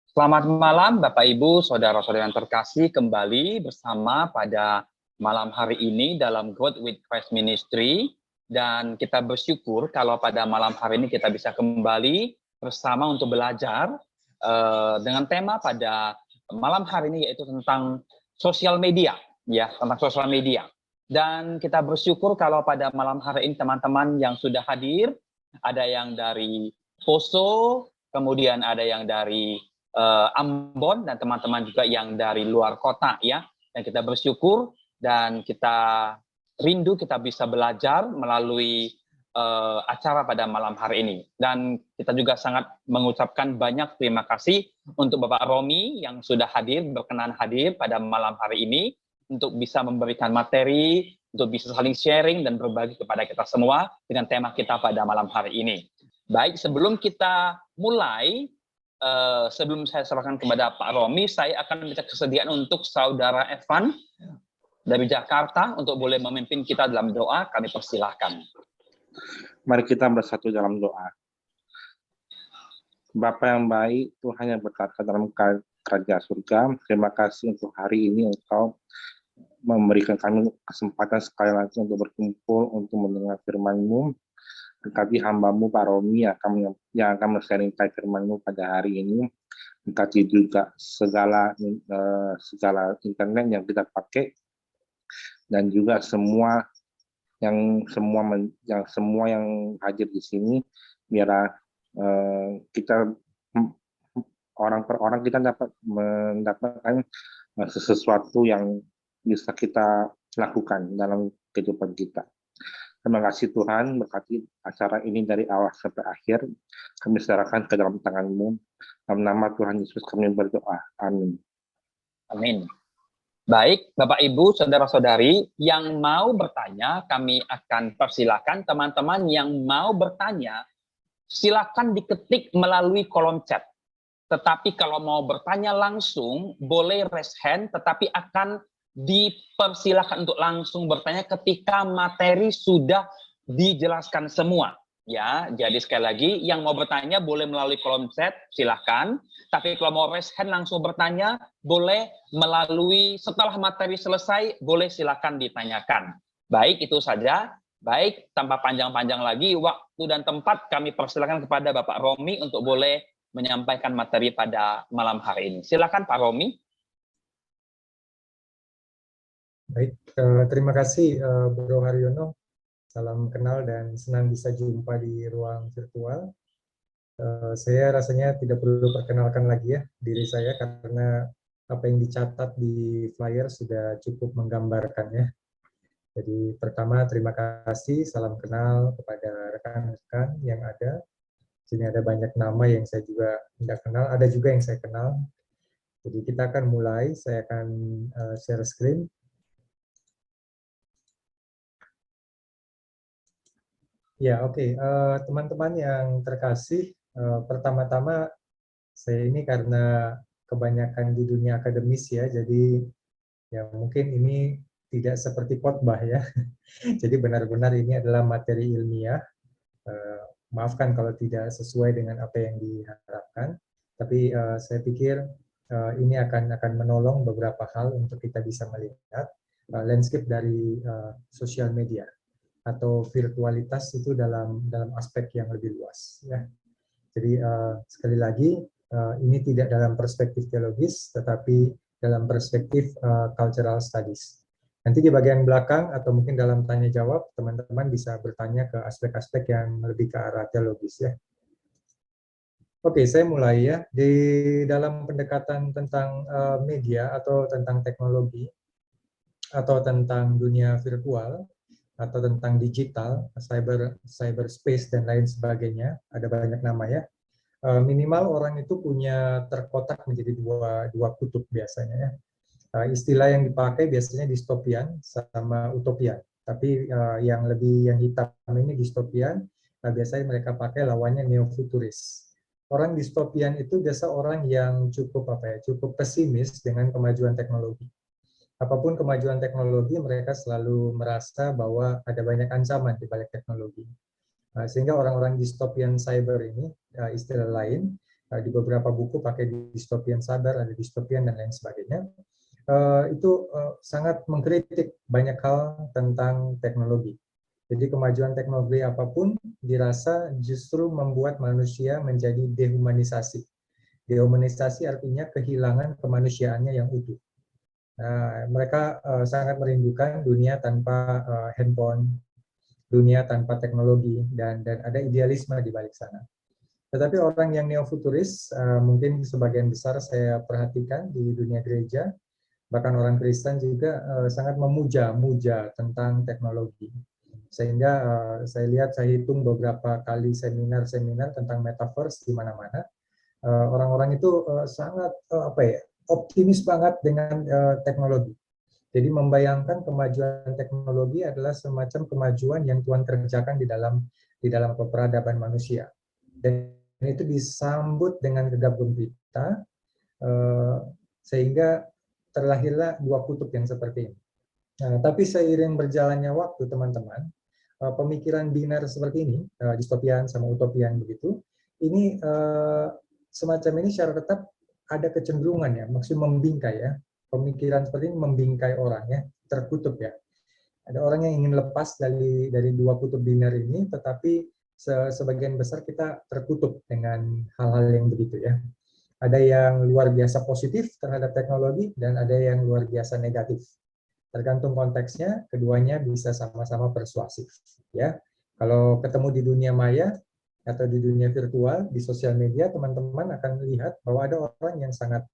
Selamat malam Bapak Ibu, saudara-saudara yang terkasih, kembali bersama pada malam hari ini dalam Growth with Christ Ministry. Dan kita bersyukur kalau pada malam hari ini kita bisa kembali bersama untuk belajar dengan tema pada malam hari ini, yaitu tentang sosial media, ya, tentang sosial media. Dan kita bersyukur kalau pada malam hari ini teman-teman yang sudah hadir, ada yang dari Poso, kemudian ada yang dari Ambon, dan teman-teman juga yang dari luar kota, ya. Dan kita bersyukur dan kita rindu kita bisa belajar melalui acara pada malam hari ini. Dan kita juga sangat mengucapkan banyak terima kasih untuk Bapak Romi yang sudah hadir, berkenan hadir pada malam hari ini untuk bisa memberikan materi, untuk bisa saling sharing dan berbagi kepada kita semua dengan tema kita pada malam hari ini. Baik, sebelum kita mulai, sebelum saya serahkan kepada Pak Romi, saya akan minta kesediaan untuk Saudara Evan dari Jakarta untuk boleh memimpin kita dalam doa. Kami persilahkan. Mari kita bersatu dalam doa. Bapa yang baik, Tuhan yang berkata dalam kerajaan surga, terima kasih untuk hari ini Engkau memberikan kami kesempatan sekali lagi untuk berkumpul untuk mendengar firman-Mu. Berkati hamba-Mu Pak Romi yang akan men-sharingkan firman-Mu pada hari ini. Berkati juga segala internet yang kita pakai, dan juga semua yang hadir di sini, biar kita orang per orang kita dapat mendapatkan sesuatu yang bisa kita lakukan dalam kehidupan kita. Terima kasih Tuhan, berkati acara ini dari awal sampai akhir. Kami serahkan ke dalam tangan-Mu. Dalam nama Tuhan Yesus kami berdoa. Amin. Amin. Baik, Bapak Ibu, saudara-saudari yang mau bertanya, kami akan persilakan. Teman-teman yang mau bertanya, silakan diketik melalui kolom chat. Tetapi kalau mau bertanya langsung, boleh raise hand, tetapi akan dipersilakan untuk langsung bertanya ketika materi sudah dijelaskan semua. Ya, jadi sekali lagi, yang mau bertanya boleh melalui kolom chat, silakan. Tapi kalau mau raise hand langsung bertanya, boleh melalui setelah materi selesai, boleh silakan ditanyakan. Baik, itu saja. Baik, tanpa panjang-panjang lagi, waktu dan tempat kami persilakan kepada Bapak Romi untuk boleh menyampaikan materi pada malam hari ini. Silakan Pak Romi. Baik, terima kasih Bro Haryono. Salam kenal dan senang bisa jumpa di ruang virtual. Saya rasanya tidak perlu perkenalkan lagi ya diri saya, karena apa yang dicatat di flyer sudah cukup menggambarkan ya. Jadi pertama terima kasih, salam kenal kepada rekan-rekan yang ada. Sini ada banyak nama yang saya juga tidak kenal, ada juga yang saya kenal. Jadi kita akan mulai, saya akan share screen. Ya, oke. Teman-teman yang terkasih, pertama-tama saya ini karena kebanyakan di dunia akademis ya, jadi ya mungkin ini tidak seperti khotbah ya. Jadi benar-benar ini adalah materi ilmiah. Maafkan kalau tidak sesuai dengan apa yang diharapkan, tapi saya pikir ini akan menolong beberapa hal untuk kita bisa melihat landscape dari sosial media atau virtualitas itu dalam aspek yang lebih luas ya. Jadi sekali lagi ini tidak dalam perspektif teologis, tetapi dalam perspektif cultural studies. Nanti di bagian belakang atau mungkin dalam tanya jawab, teman-teman bisa bertanya ke aspek-aspek yang lebih ke arah teologis ya. Oke, saya mulai ya. Di dalam pendekatan tentang media atau tentang teknologi atau tentang dunia virtual atau tentang digital, cyberspace dan lain sebagainya, ada banyak nama ya. Minimal orang itu punya terkotak menjadi dua kutub biasanya ya. Istilah yang dipakai biasanya distopian sama utopian. Tapi yang hitam ini distopian, biasanya mereka pakai lawannya neofuturis. Orang distopian itu biasa orang yang cukup cukup pesimis dengan kemajuan teknologi. Apapun kemajuan teknologi, mereka selalu merasa bahwa ada banyak ancaman di balik teknologi. Sehingga orang-orang distopian cyber ini, istilah lain, di beberapa buku pakai dystopian sabar, ada dystopian dan lain sebagainya. Itu sangat mengkritik banyak hal tentang teknologi. Jadi kemajuan teknologi apapun dirasa justru membuat manusia menjadi dehumanisasi. Dehumanisasi artinya kehilangan kemanusiaannya yang utuh. Nah, mereka sangat merindukan dunia tanpa handphone, dunia tanpa teknologi, dan ada idealisme di balik sana. Tetapi orang yang neofuturis, mungkin sebagian besar saya perhatikan di dunia gereja, bahkan orang Kristen juga sangat memuja tentang teknologi. Sehingga saya lihat, saya hitung beberapa kali seminar-seminar tentang metaverse di mana-mana, orang-orang itu sangat optimis banget dengan teknologi. Jadi membayangkan kemajuan teknologi adalah semacam kemajuan yang Tuhan kerjakan di dalam peradaban manusia. Dan itu disambut dengan gegap gempita, sehingga terlahirlah dua kutub yang seperti ini. Nah, tapi seiring berjalannya waktu, teman-teman, pemikiran biner seperti ini, distopian sama utopian begitu, ini semacam ini secara tetap ada kecenderungan ya, maksud membingkai ya. Pemikiran seperti ini membingkai orang ya, terkutuk ya. Ada orang yang ingin lepas dari dua kutub biner ini, tetapi sebagian besar kita terkutuk dengan hal-hal yang begitu ya. Ada yang luar biasa positif terhadap teknologi dan ada yang luar biasa negatif. Tergantung konteksnya, keduanya bisa sama-sama persuasif. Ya, kalau ketemu di dunia maya atau di dunia virtual, di sosial media, teman-teman akan lihat bahwa ada orang yang sangat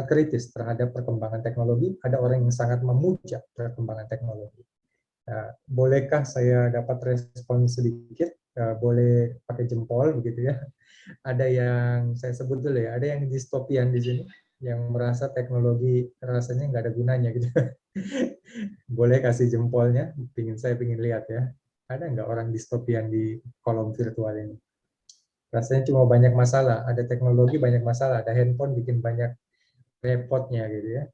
kritis terhadap perkembangan teknologi, ada orang yang sangat memuja perkembangan teknologi. Nah, bolehkah saya dapat respon sedikit? Boleh pakai jempol begitu ya. Ada yang saya sebut dulu ya, ada yang distopian di sini, yang merasa teknologi rasanya nggak ada gunanya gitu. Boleh kasih jempolnya, saya pingin lihat ya. Ada nggak orang distopian di kolom virtual ini? Rasanya cuma banyak masalah, ada teknologi banyak masalah, ada handphone bikin banyak repotnya gitu ya.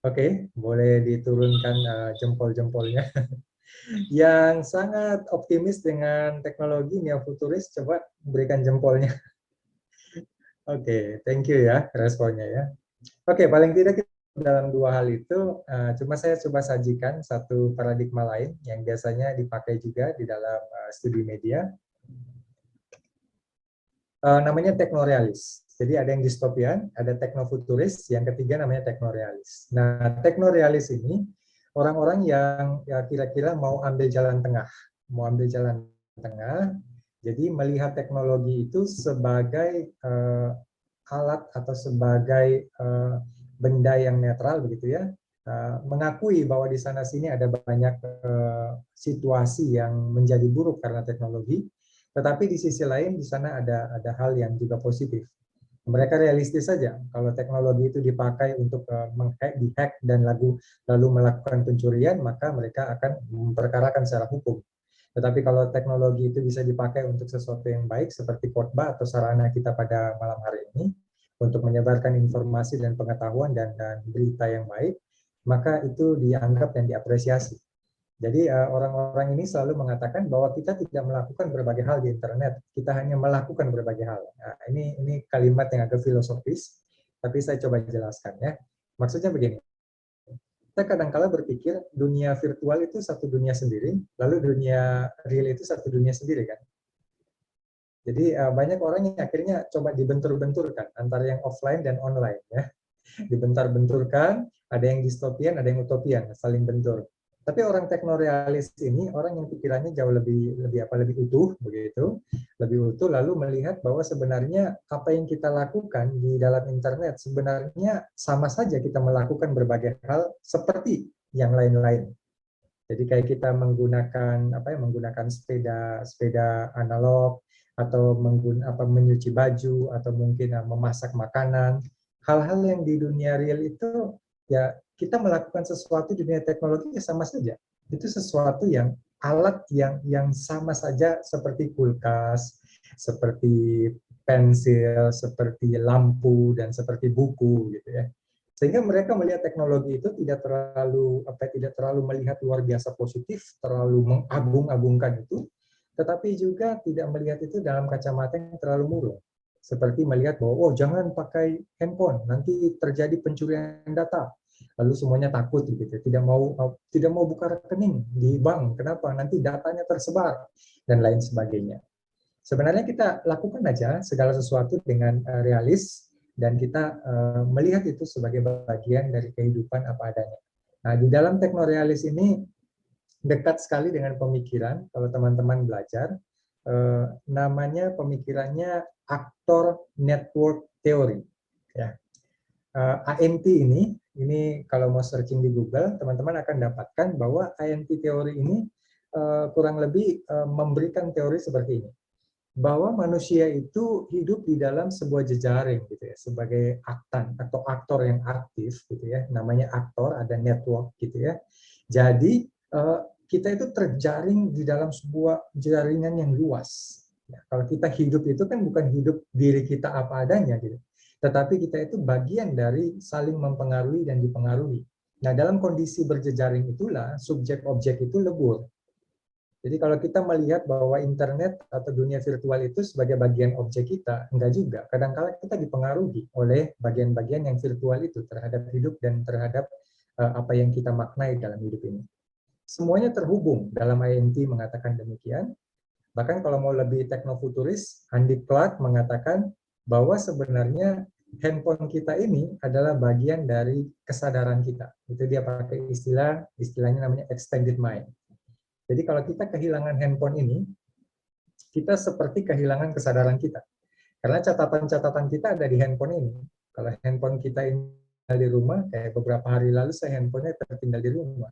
Oke, boleh diturunkan jempol-jempolnya. Yang sangat optimis dengan teknologi neofuturis, coba berikan jempolnya. Oke, thank you ya responnya ya. Oke, paling tidak dalam dua hal itu, cuma saya coba sajikan satu paradigma lain yang biasanya dipakai juga di dalam studi media. Namanya teknorealis. Jadi ada yang distopian, ada teknofuturis, yang ketiga namanya teknorealis. Nah, teknorealis ini orang-orang yang ya kira-kira mau ambil jalan tengah. Jadi melihat teknologi itu sebagai alat atau sebagai benda yang netral begitu ya, mengakui bahwa di sana sini ada banyak situasi yang menjadi buruk karena teknologi, tetapi di sisi lain di sana ada hal yang juga positif. Mereka realistis saja kalau teknologi itu dipakai untuk dihack dan lalu melakukan pencurian, maka mereka akan memperkarakan secara hukum. Tetapi kalau teknologi itu bisa dipakai untuk sesuatu yang baik seperti khotbah atau sarana kita pada malam hari ini untuk menyebarkan informasi dan pengetahuan dan berita yang baik, maka itu dianggap dan diapresiasi. Jadi orang-orang ini selalu mengatakan bahwa kita tidak melakukan berbagai hal di internet, kita hanya melakukan berbagai hal. Nah, ini kalimat yang agak filosofis, tapi saya coba jelaskan ya. Maksudnya begini, kita kadang-kala berpikir dunia virtual itu satu dunia sendiri, lalu dunia real itu satu dunia sendiri kan. Jadi banyak orang yang akhirnya coba dibentur-benturkan antara yang offline dan online ya. Dibentar-benturkan, ada yang distopian, ada yang utopian, saling bentur. Tapi orang teknorealis ini orang yang pikirannya jauh lebih utuh begitu, lebih utuh, lalu melihat bahwa sebenarnya apa yang kita lakukan di dalam internet sebenarnya sama saja kita melakukan berbagai hal seperti yang lain-lain. Jadi kayak kita menggunakan sepeda analog atau menyuci baju atau mungkin memasak makanan, hal-hal yang di dunia real itu ya kita melakukan sesuatu di dunia teknologi sama saja. Itu sesuatu yang alat yang sama saja seperti kulkas, seperti pensil, seperti lampu dan seperti buku gitu ya. Sehingga mereka melihat teknologi itu tidak terlalu melihat luar biasa positif, terlalu mengagung-agungkan itu, tetapi juga tidak melihat itu dalam kacamata yang terlalu murung. Seperti melihat bahwa, oh jangan pakai handphone, nanti terjadi pencurian data. Lalu semuanya takut gitu, tidak mau buka rekening di bank. Kenapa? Nanti datanya tersebar dan lain sebagainya. Sebenarnya kita lakukan aja segala sesuatu dengan realis dan kita melihat itu sebagai bagian dari kehidupan apa adanya. Nah, di dalam teknorealis ini dekat sekali dengan pemikiran, kalau teman-teman belajar, namanya pemikirannya aktor network theory. Ya. ANT ini kalau mau searching di Google, teman-teman akan dapatkan bahwa ANT teori ini kurang lebih memberikan teori seperti ini, bahwa manusia itu hidup di dalam sebuah jejaring gitu ya, sebagai aktor yang aktif gitu ya, namanya aktor, ada network gitu ya. Jadi kita itu terjaring di dalam sebuah jaringan yang luas. Ya, kalau kita hidup itu kan bukan hidup diri kita apa adanya gitu, tetapi kita itu bagian dari saling mempengaruhi dan dipengaruhi. Nah, dalam kondisi berjejaring itulah subjek objek itu lebur. Jadi kalau kita melihat bahwa internet atau dunia virtual itu sebagai bagian objek kita, enggak juga. Kadang-kala kita dipengaruhi oleh bagian-bagian yang virtual itu terhadap hidup dan terhadap apa yang kita maknai dalam hidup ini. Semuanya terhubung, dalam INT mengatakan demikian. Bahkan kalau mau lebih teknofuturis, Andy Clark mengatakan bahwa sebenarnya handphone kita ini adalah bagian dari kesadaran kita. Itu dia pakai istilahnya namanya extended mind. Jadi kalau kita kehilangan handphone ini, kita seperti kehilangan kesadaran kita. Karena catatan-catatan kita ada di handphone ini. Kalau handphone kita ini di rumah, kayak beberapa hari lalu saya handphonenya tertinggal di rumah.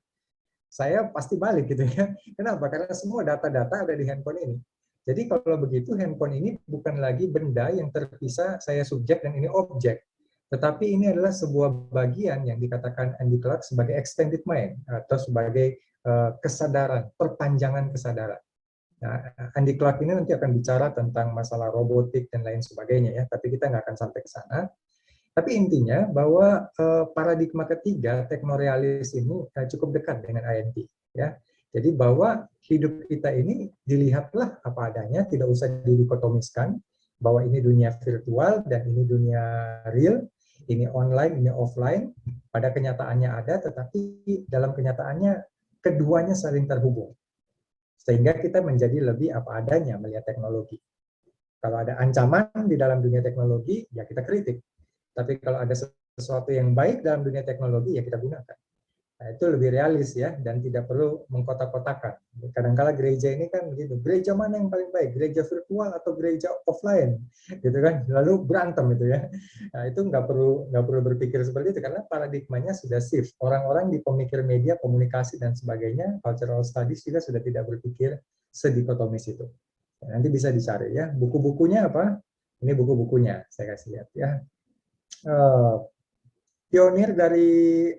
Saya pasti balik gitu ya. Kenapa? Karena semua data-data ada di handphone ini. Jadi kalau begitu handphone ini bukan lagi benda yang terpisah, saya subjek dan ini objek. Tetapi ini adalah sebuah bagian yang dikatakan Andy Clark sebagai extended mind atau sebagai kesadaran, perpanjangan kesadaran. Nah, Andy Clark ini nanti akan bicara tentang masalah robotik dan lain sebagainya ya, tapi kita nggak akan sampai ke sana. Tapi intinya bahwa paradigma ketiga teknorealis ini cukup dekat dengan INT ya. Jadi bahwa hidup kita ini dilihatlah apa adanya, tidak usah didikotomiskan bahwa ini dunia virtual dan ini dunia real, ini online, ini offline. Pada kenyataannya ada, tetapi dalam kenyataannya keduanya saling terhubung. Sehingga kita menjadi lebih apa adanya melihat teknologi. Kalau ada ancaman di dalam dunia teknologi, ya kita kritik. Tapi kalau ada sesuatu yang baik dalam dunia teknologi, ya kita gunakan. Nah, itu lebih realis ya, dan tidak perlu mengkotak-kotakan. Kadang-kala gereja ini kan begitu, gereja mana yang paling baik, gereja virtual atau gereja offline, gitu kan? Lalu berantem itu ya. Nah, itu nggak perlu berpikir seperti itu karena paradigmanya sudah shift. Orang-orang di pemikir media, komunikasi dan sebagainya, cultural studies juga sudah tidak berpikir sedikotomis itu. Nah, nanti bisa dicari ya. Buku-bukunya apa? Ini buku-bukunya saya kasih lihat ya. Pionir dari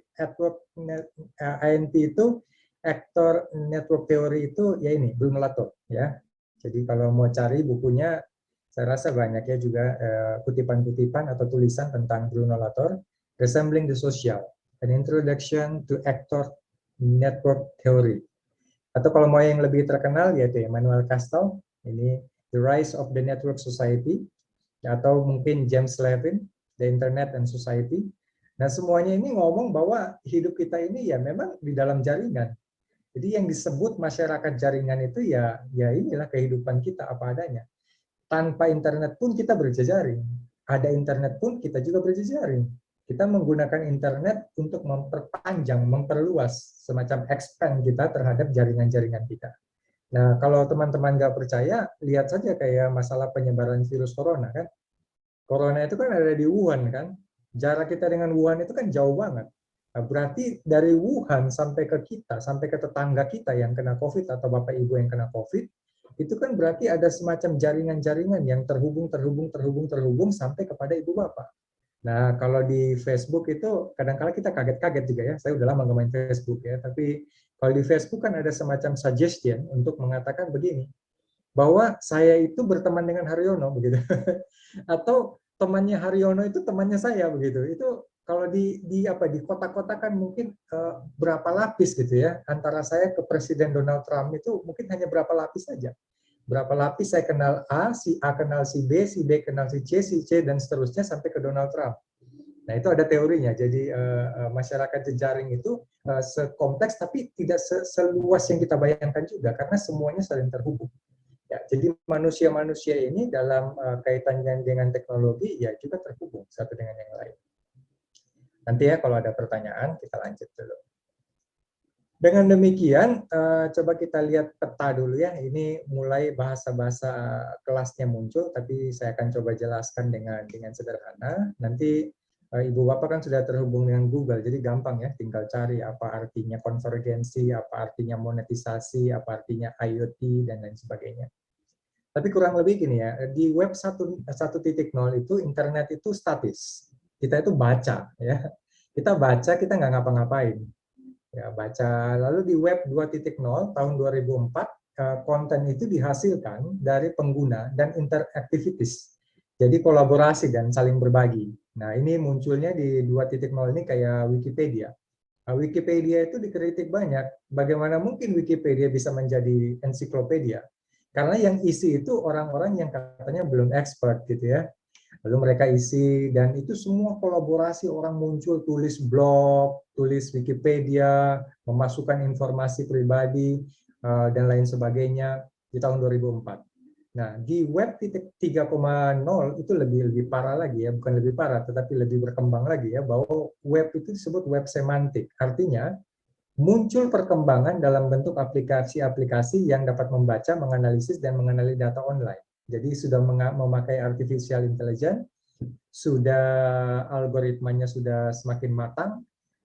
INT itu, aktor network theory itu ya ini, Bruno Latour ya. Jadi kalau mau cari bukunya, saya rasa banyak ya juga kutipan-kutipan atau tulisan tentang Bruno Latour, Resembling the Social, An Introduction to Actor Network Theory. Atau kalau mau yang lebih terkenal yaitu Emmanuel Castal, ini The Rise of the Network Society, atau mungkin James Levin, The Internet and Society. Nah, semuanya ini ngomong bahwa hidup kita ini ya memang di dalam jaringan. Jadi yang disebut masyarakat jaringan itu ya inilah kehidupan kita apa adanya. Tanpa internet pun kita berjejaring. Ada internet pun kita juga berjejaring. Kita menggunakan internet untuk memperpanjang, memperluas, semacam expand kita terhadap jaringan-jaringan kita. Nah, kalau teman-teman nggak percaya, lihat saja kayak masalah penyebaran virus corona kan. Corona itu kan ada di Wuhan kan. Jarak kita dengan Wuhan itu kan jauh banget. Nah, berarti dari Wuhan sampai ke kita, sampai ke tetangga kita yang kena COVID atau Bapak Ibu yang kena COVID, itu kan berarti ada semacam jaringan-jaringan yang terhubung sampai kepada Ibu Bapak. Nah, kalau di Facebook itu kadang-kala kita kaget-kaget juga ya. Saya udah lama nggak main Facebook ya, tapi kalau di Facebook kan ada semacam suggestion untuk mengatakan begini, bahwa saya itu berteman dengan Haryono begitu. Atau temannya Haryono itu temannya saya begitu. Itu kalau di kotak-kotakan mungkin berapa lapis gitu ya antara saya ke Presiden Donald Trump itu mungkin hanya berapa lapis saja. Berapa lapis saya kenal A, si A kenal si B kenal si C, dan seterusnya sampai ke Donald Trump. Nah, itu ada teorinya. Jadi masyarakat jejaring itu sekompleks tapi tidak seluas yang kita bayangkan juga, karena semuanya saling terhubung. Ya, jadi manusia-manusia ini dalam kaitannya dengan teknologi ya juga terhubung satu dengan yang lain. Nanti ya kalau ada pertanyaan kita lanjut dulu. Dengan demikian, coba kita lihat peta dulu ya. Ini mulai bahasa-bahasa kelasnya muncul, tapi saya akan coba jelaskan dengan sederhana. Nanti Ibu Bapak kan sudah terhubung dengan Google, jadi gampang ya, tinggal cari apa artinya konvergensi, apa artinya monetisasi, apa artinya IoT, dan lain sebagainya. Tapi kurang lebih gini ya, di web 1.0 itu internet itu statis. Kita itu baca ya. Kita baca, kita nggak ngapa-ngapain. Ya, baca. Lalu di web 2.0 tahun 2004 konten itu dihasilkan dari pengguna dan interactivities. Jadi kolaborasi dan saling berbagi. Nah, ini munculnya di 2.0 ini kayak Wikipedia. Nah, Wikipedia itu dikritik banyak. Bagaimana mungkin Wikipedia bisa menjadi ensiklopedia? Karena yang isi itu orang-orang yang katanya belum expert gitu ya. Lalu mereka isi, dan itu semua kolaborasi, orang muncul tulis blog, tulis Wikipedia, memasukkan informasi pribadi, dan lain sebagainya di tahun 2004. Nah, di web 3.0 itu lebih parah lagi ya, bukan lebih parah, tetapi lebih berkembang lagi ya, bahwa web itu disebut web semantik. Artinya, muncul perkembangan dalam bentuk aplikasi-aplikasi yang dapat membaca, menganalisis, dan mengenali data online. Jadi sudah memakai artificial intelligence, sudah algoritmanya sudah semakin matang,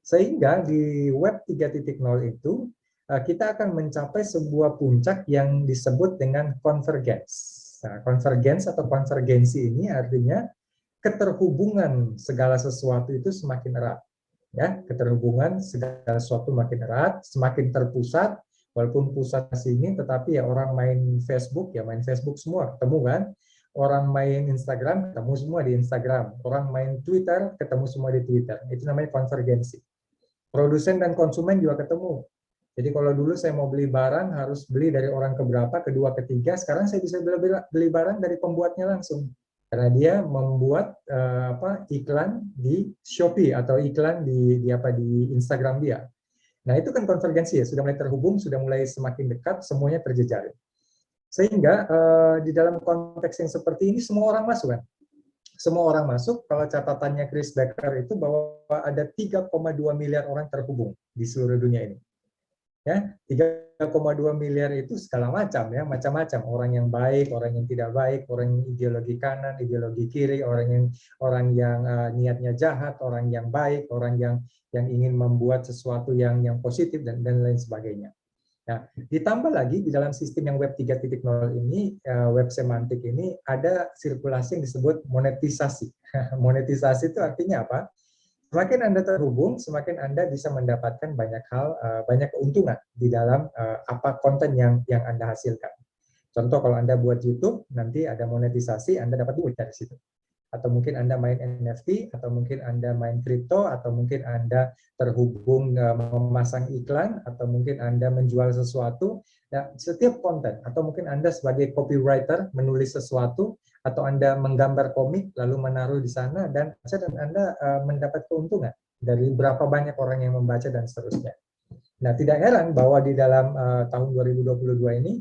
sehingga di web 3.0 itu kita akan mencapai sebuah puncak yang disebut dengan convergence. Nah, convergence atau konvergensi ini artinya keterhubungan segala sesuatu itu semakin erat. Ya, keterhubungan segala sesuatu makin erat, semakin terpusat, walaupun pusat sini, tetapi ya orang main Facebook, ya main Facebook semua, ketemu kan? Orang main Instagram, ketemu semua di Instagram. Orang main Twitter, ketemu semua di Twitter. Itu namanya konvergensi. Produsen dan konsumen juga ketemu. Jadi kalau dulu saya mau beli barang, harus beli dari orang keberapa, kedua, ketiga, sekarang saya bisa beli barang dari pembuatnya langsung. Karena dia membuat iklan di Shopee atau iklan di Instagram dia. Nah, itu kan konvergensi ya, sudah mulai terhubung, sudah mulai semakin dekat, semuanya terjejaring. Sehingga di dalam konteks yang seperti ini semua orang masuk kan. Semua orang masuk. Kalau catatannya Chris Becker itu bahwa ada 3,2 miliar orang terhubung di seluruh dunia ini. Ya, 3,2 miliar itu segala macam ya, macam-macam, orang yang baik, orang yang tidak baik, orang yang ideologi kanan, ideologi kiri, orang yang niatnya jahat, orang yang baik, orang yang ingin membuat sesuatu yang positif dan lain sebagainya. Nah, ditambah lagi di dalam sistem yang web 3.0 ini, web semantik ini ada sirkulasi yang disebut monetisasi. Monetisasi itu artinya apa? Semakin Anda terhubung, semakin Anda bisa mendapatkan banyak hal, banyak keuntungan di dalam apa konten yang Anda hasilkan. Contoh kalau Anda buat YouTube, nanti ada monetisasi, Anda dapat duit dari situ. Atau mungkin Anda main NFT, atau mungkin Anda main kripto, atau mungkin Anda terhubung memasang iklan, atau mungkin Anda menjual sesuatu. Nah, setiap konten, atau mungkin Anda sebagai copywriter menulis sesuatu, atau Anda menggambar komik lalu menaruh di sana, dan Anda mendapat keuntungan dari berapa banyak orang yang membaca dan seterusnya. Nah, tidak heran bahwa di dalam tahun 2022 ini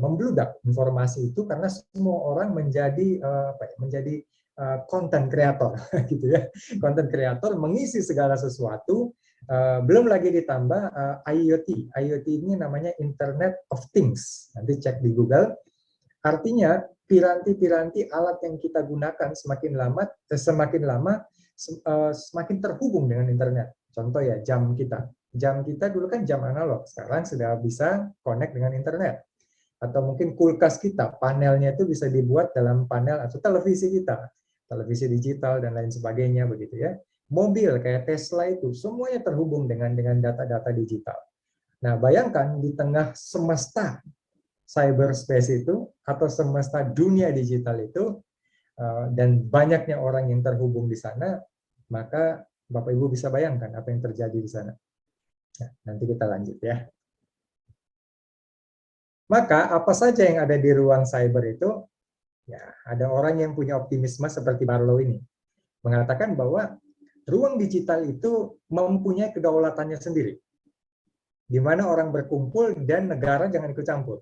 membludak informasi itu, karena semua orang menjadi content creator gitu ya. Content creator mengisi segala sesuatu. Belum lagi ditambah IoT. IoT ini namanya Internet of Things. Nanti cek di Google. Artinya piranti-piranti alat yang kita gunakan semakin lama semakin terhubung dengan internet. Contoh ya, jam kita. Jam kita dulu kan jam analog, sekarang sudah bisa connect dengan internet. Atau mungkin kulkas kita, panelnya itu bisa dibuat dalam panel, atau televisi kita, televisi digital dan lain sebagainya begitu ya. Mobil kayak Tesla itu semuanya terhubung dengan data-data digital. Nah, bayangkan di tengah semesta cyberspace itu, atau semesta dunia digital itu, dan banyaknya orang yang terhubung di sana, maka Bapak Ibu bisa bayangkan apa yang terjadi di sana. Nah, nanti kita lanjut ya. Maka apa saja yang ada di ruang cyber itu, ya ada orang yang punya optimisme seperti Barlow ini, mengatakan bahwa ruang digital itu mempunyai kedaulatannya sendiri, di mana orang berkumpul dan negara jangan ikut campur.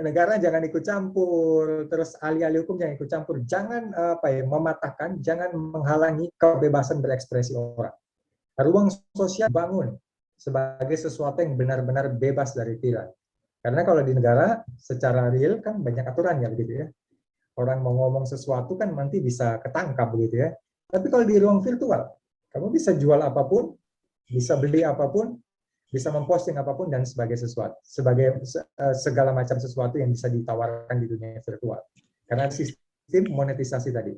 Negara jangan ikut campur, terus ahli-ahli hukum jangan ikut campur, jangan mematahkan, jangan menghalangi kebebasan berekspresi orang. Ruang sosial bangun sebagai sesuatu yang benar-benar bebas dari tilang. Karena kalau di negara secara real kan banyak aturan ya begitu ya. Orang mau ngomong sesuatu kan nanti bisa ketangkap begitu ya. Tapi kalau di ruang virtual, kamu bisa jual apapun, bisa beli apapun, bisa memposting apapun dan sebagai segala macam sesuatu yang bisa ditawarkan di dunia virtual. Karena sistem monetisasi tadi.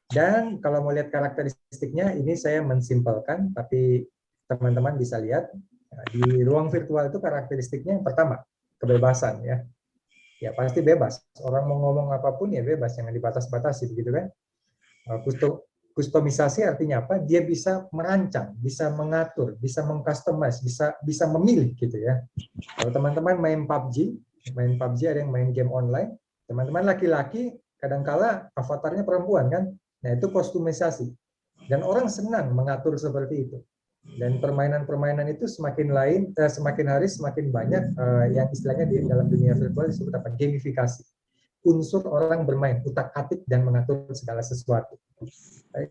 Dan kalau mau lihat karakteristiknya, ini saya mensimpelkan, tapi teman-teman bisa lihat di ruang virtual itu karakteristiknya yang pertama, kebebasan ya. Ya pasti bebas. Orang mau ngomong apapun ya bebas, jangan dibatas-batasi begitu kan. Kustomisasi artinya apa? Dia bisa merancang, bisa mengatur, bisa mengcustomize, bisa memilih gitu ya. Kalau teman-teman main PUBG ada yang main game online, teman-teman laki-laki kadangkala avatarnya perempuan kan. Nah, itu kostumisasi. Dan orang senang mengatur seperti itu. Dan permainan-permainan itu semakin hari semakin banyak yang istilahnya di dalam dunia virtual disebut apa? Gamifikasi. Unsur orang bermain, utak-atik dan mengatur segala sesuatu.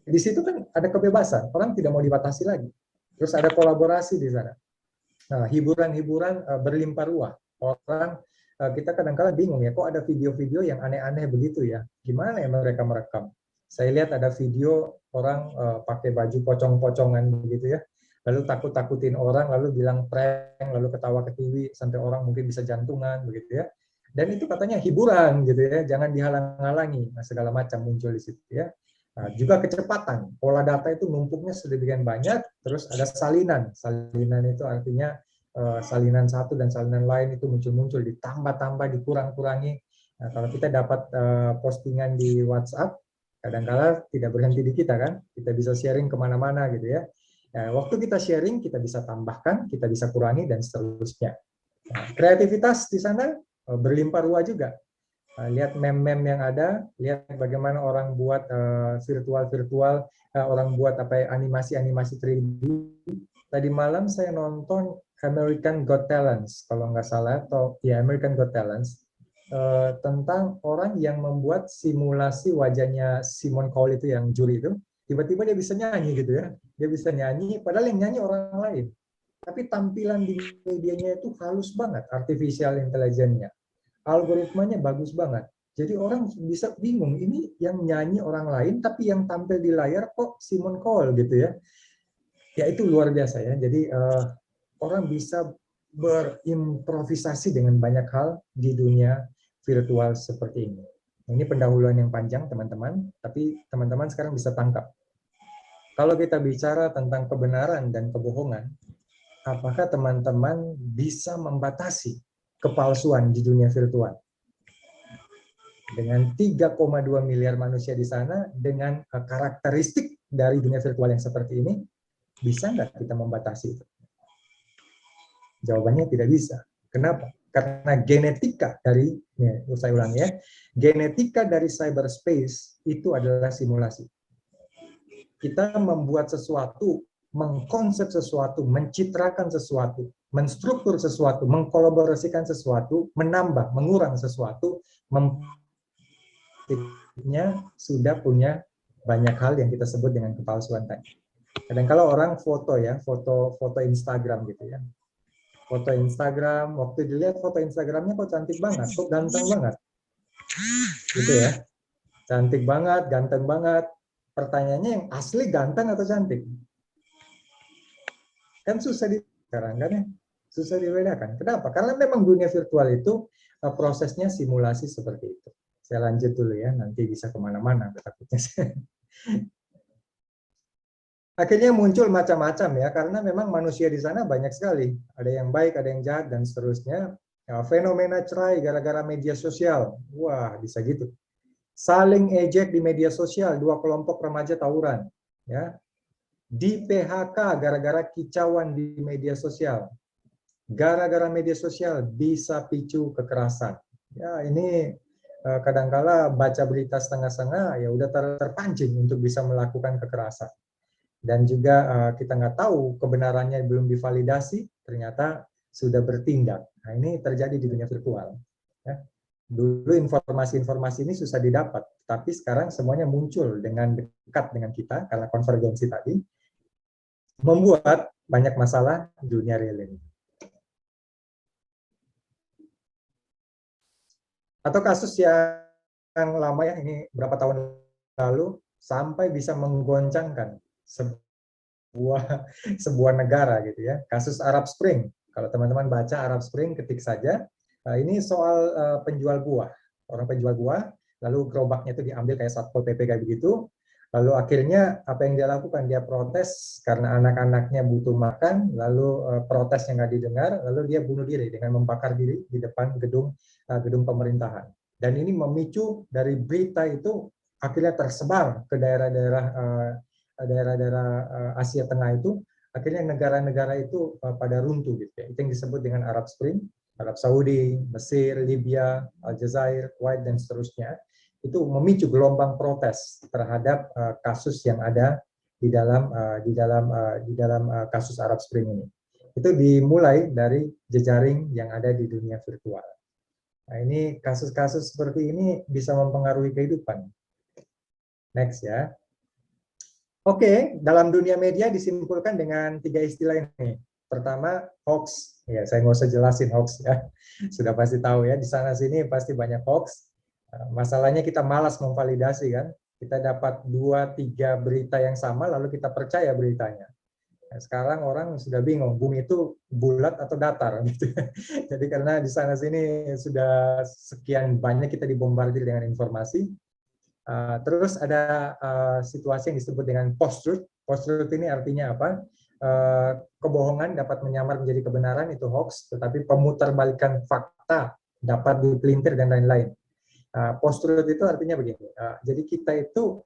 Di situ kan ada kebebasan, orang tidak mau dibatasi lagi. Terus ada kolaborasi di sana. Nah, hiburan-hiburan berlimpah ruah. Orang kita kadang-kala bingung ya, kok ada video-video yang aneh-aneh begitu ya? Gimana ya mereka merekam? Saya lihat ada video orang pakai baju pocong-pocongan begitu ya, lalu takut-takutin orang, lalu bilang prank, lalu ketawa-ketiwi sampai orang mungkin bisa jantungan begitu ya. Dan itu katanya hiburan gitu ya, jangan dihalang-halangi. Nah, segala macam muncul di situ ya. Nah, juga kecepatan, pola data itu numpuknya sedemikian banyak, terus ada salinan. Salinan itu artinya salinan satu dan salinan lain itu muncul-muncul, ditambah-tambah, dikurang-kurangi. Nah, kalau kita dapat postingan di WhatsApp, kadang-kala tidak berhenti di kita kan, kita bisa sharing kemana-mana gitu ya. Nah, waktu kita sharing, kita bisa tambahkan, kita bisa kurangi, dan seterusnya. Nah, kreativitas di sana berlimpah ruah juga. Lihat meme-meme yang ada, lihat bagaimana orang buat virtual-virtual, orang buat animasi-animasi 3D. Tadi malam saya nonton American Got Talent, kalau nggak salah, atau ya American Got Talent, tentang orang yang membuat simulasi wajahnya Simon Cowell itu yang juri itu, tiba-tiba dia bisa nyanyi gitu ya, dia bisa nyanyi, padahal yang nyanyi orang lain. Tapi tampilan di medianya itu halus banget, artificial intelligence-nya. Algoritmanya bagus banget. Jadi orang bisa bingung, ini yang nyanyi orang lain, tapi yang tampil di layar kok Simon Cowell gitu ya. Ya itu luar biasa ya. Jadi orang bisa berimprovisasi dengan banyak hal di dunia virtual seperti ini. Ini pendahuluan yang panjang teman-teman, tapi teman-teman sekarang bisa tangkap. Kalau kita bicara tentang kebenaran dan kebohongan, apakah teman-teman bisa membatasi kepalsuan di dunia virtual? Dengan 3,2 miliar manusia di sana, dengan karakteristik dari dunia virtual yang seperti ini, bisa nggak kita membatasi itu? Jawabannya tidak bisa. Kenapa? Karena genetika dari, saya ulangi ya, genetika dari cyberspace itu adalah simulasi. Kita membuat sesuatu, mengkonsep sesuatu, mencitrakan sesuatu, menstruktur sesuatu, mengkolaborasikan sesuatu, menambah, mengurang sesuatu, sudah punya banyak hal yang kita sebut dengan kepalsuan tadi. Kadang-kala orang foto ya, foto Instagram gitu ya. Foto Instagram, waktu dilihat foto Instagramnya kok cantik banget, kok ganteng banget. Gitu ya. Cantik banget, ganteng banget. Pertanyaannya yang asli ganteng atau cantik? Kan susah sekarang kan ya. Susah dibedakan. Kenapa? Karena memang dunia virtual itu prosesnya simulasi seperti itu. Saya lanjut dulu ya, nanti bisa kemana-mana takutnya. Akhirnya muncul macam-macam ya, karena memang manusia di sana banyak sekali. Ada yang baik, ada yang jahat, dan seterusnya. Ya, fenomena cerai gara-gara media sosial. Wah, bisa gitu. Saling ejek di media sosial, 2 kelompok remaja tawuran. Ya. Di PHK gara-gara kicauan di media sosial. gara-gara media sosial bisa picu kekerasan. Ya, ini kadangkala baca berita setengah-setengah, ya udah terpancing untuk bisa melakukan kekerasan. Dan juga kita nggak tahu kebenarannya belum divalidasi, ternyata sudah bertindak. Nah, ini terjadi di dunia virtual. Ya. Dulu informasi-informasi ini susah didapat, tapi sekarang semuanya muncul dengan dekat dengan kita karena konvergensi tadi, membuat banyak masalah di dunia real ini. Atau kasus yang lama ya, ini berapa tahun lalu, sampai bisa menggoncangkan sebuah negara gitu ya. Kasus Arab Spring. Kalau teman-teman baca Arab Spring, ketik saja. Ini soal penjual buah. Orang penjual buah, lalu gerobaknya itu diambil kayak Satpol PP kayak begitu. Lalu akhirnya apa yang dia lakukan? Dia protes karena anak-anaknya butuh makan, lalu protesnya nggak didengar, lalu dia bunuh diri dengan membakar diri di depan gedung pemerintahan. Dan ini memicu dari berita itu akhirnya tersebar ke daerah-daerah Asia Tengah itu, akhirnya negara-negara itu pada runtuh gitu ya. Itu yang disebut dengan Arab Spring, Arab Saudi, Mesir, Libya, Aljazair, Kuwait dan seterusnya. Itu memicu gelombang protes terhadap kasus yang ada di dalam kasus Arab Spring ini. Itu dimulai dari jejaring yang ada di dunia virtual. Nah, ini kasus-kasus seperti ini bisa mempengaruhi kehidupan. Next ya. Oke, dalam dunia media disimpulkan dengan 3 istilah ini. Pertama, hoax. Ya, saya nggak usah jelasin hoax ya. Sudah pasti tahu ya, di sana-sini pasti banyak hoax. Masalahnya kita malas memvalidasi kan. Kita dapat 2-3 berita yang sama, lalu kita percaya beritanya. Nah, sekarang orang sudah bingung, bumi itu bulat atau datar. Gitu. Jadi karena di sana-sini sudah sekian banyak kita dibombardir dengan informasi. Terus ada situasi yang disebut dengan post-truth. Post-truth ini artinya apa? Kebohongan dapat menyamar menjadi kebenaran, itu hoax, tetapi pemutarbalikan fakta dapat dipelintir dan lain-lain. Post-truth itu artinya begini, jadi kita itu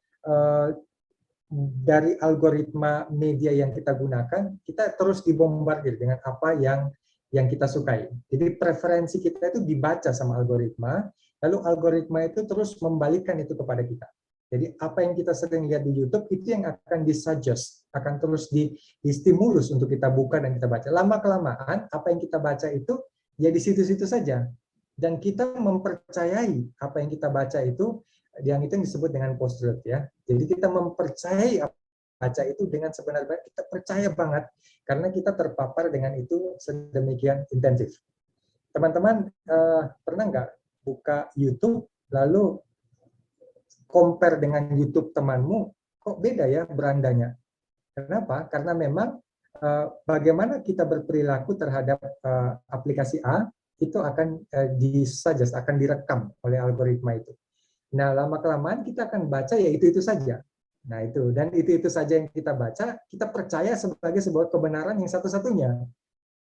dari algoritma media yang kita gunakan, kita terus dibombardir dengan apa yang kita sukai. Jadi preferensi kita itu dibaca sama algoritma, lalu algoritma itu terus membalikkan itu kepada kita. Jadi apa yang kita sering lihat di YouTube itu yang akan disuggest, akan terus distimulus untuk kita buka dan kita baca. Lama-kelamaan apa yang kita baca itu ya di situ-situ saja. Dan kita mempercayai apa yang kita baca itu, yang disebut dengan post-truth ya. Jadi kita mempercayai apa yang baca itu dengan sebenarnya kita percaya banget karena kita terpapar dengan itu sedemikian intensif. Teman-teman pernah nggak buka YouTube lalu compare dengan YouTube temanmu, kok beda ya berandanya? Kenapa? Karena memang bagaimana kita berperilaku terhadap aplikasi A itu akan disuggest, akan direkam oleh algoritma itu. Nah, lama-kelamaan kita akan baca ya itu saja. Nah, itu. Dan itu saja yang kita baca, kita percaya sebagai sebuah kebenaran yang satu-satunya.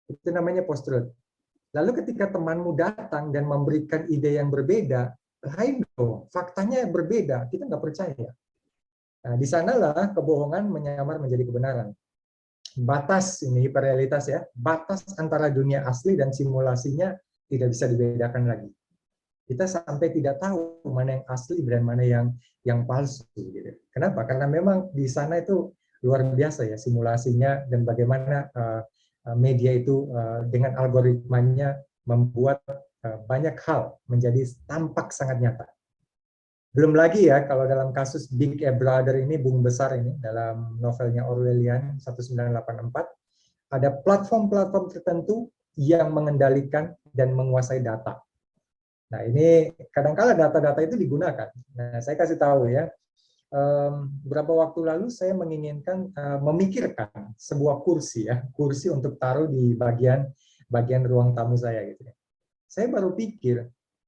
Itu namanya post-truth. Lalu ketika temanmu datang dan memberikan ide yang berbeda, lain dong, faktanya berbeda, kita nggak percaya. Nah, di sanalah kebohongan menyamar menjadi kebenaran. Batas, ini hiperrealitas ya, batas antara dunia asli dan simulasinya tidak bisa dibedakan lagi. Kita sampai tidak tahu mana yang asli dan mana yang palsu. Gitu. Kenapa? Karena memang di sana itu luar biasa ya simulasinya dan bagaimana media itu dengan algoritmanya membuat banyak hal menjadi tampak sangat nyata. Belum lagi ya kalau dalam kasus Big Brother ini, Bung Besar ini, dalam novelnya Orwellian 1984, ada platform-platform tertentu yang mengendalikan dan menguasai data. Nah ini kadang-kala data-data itu digunakan. Nah saya kasih tahu ya, beberapa waktu lalu saya menginginkan memikirkan sebuah kursi ya, kursi untuk taruh di bagian ruang tamu saya gitu ya. Saya baru pikir,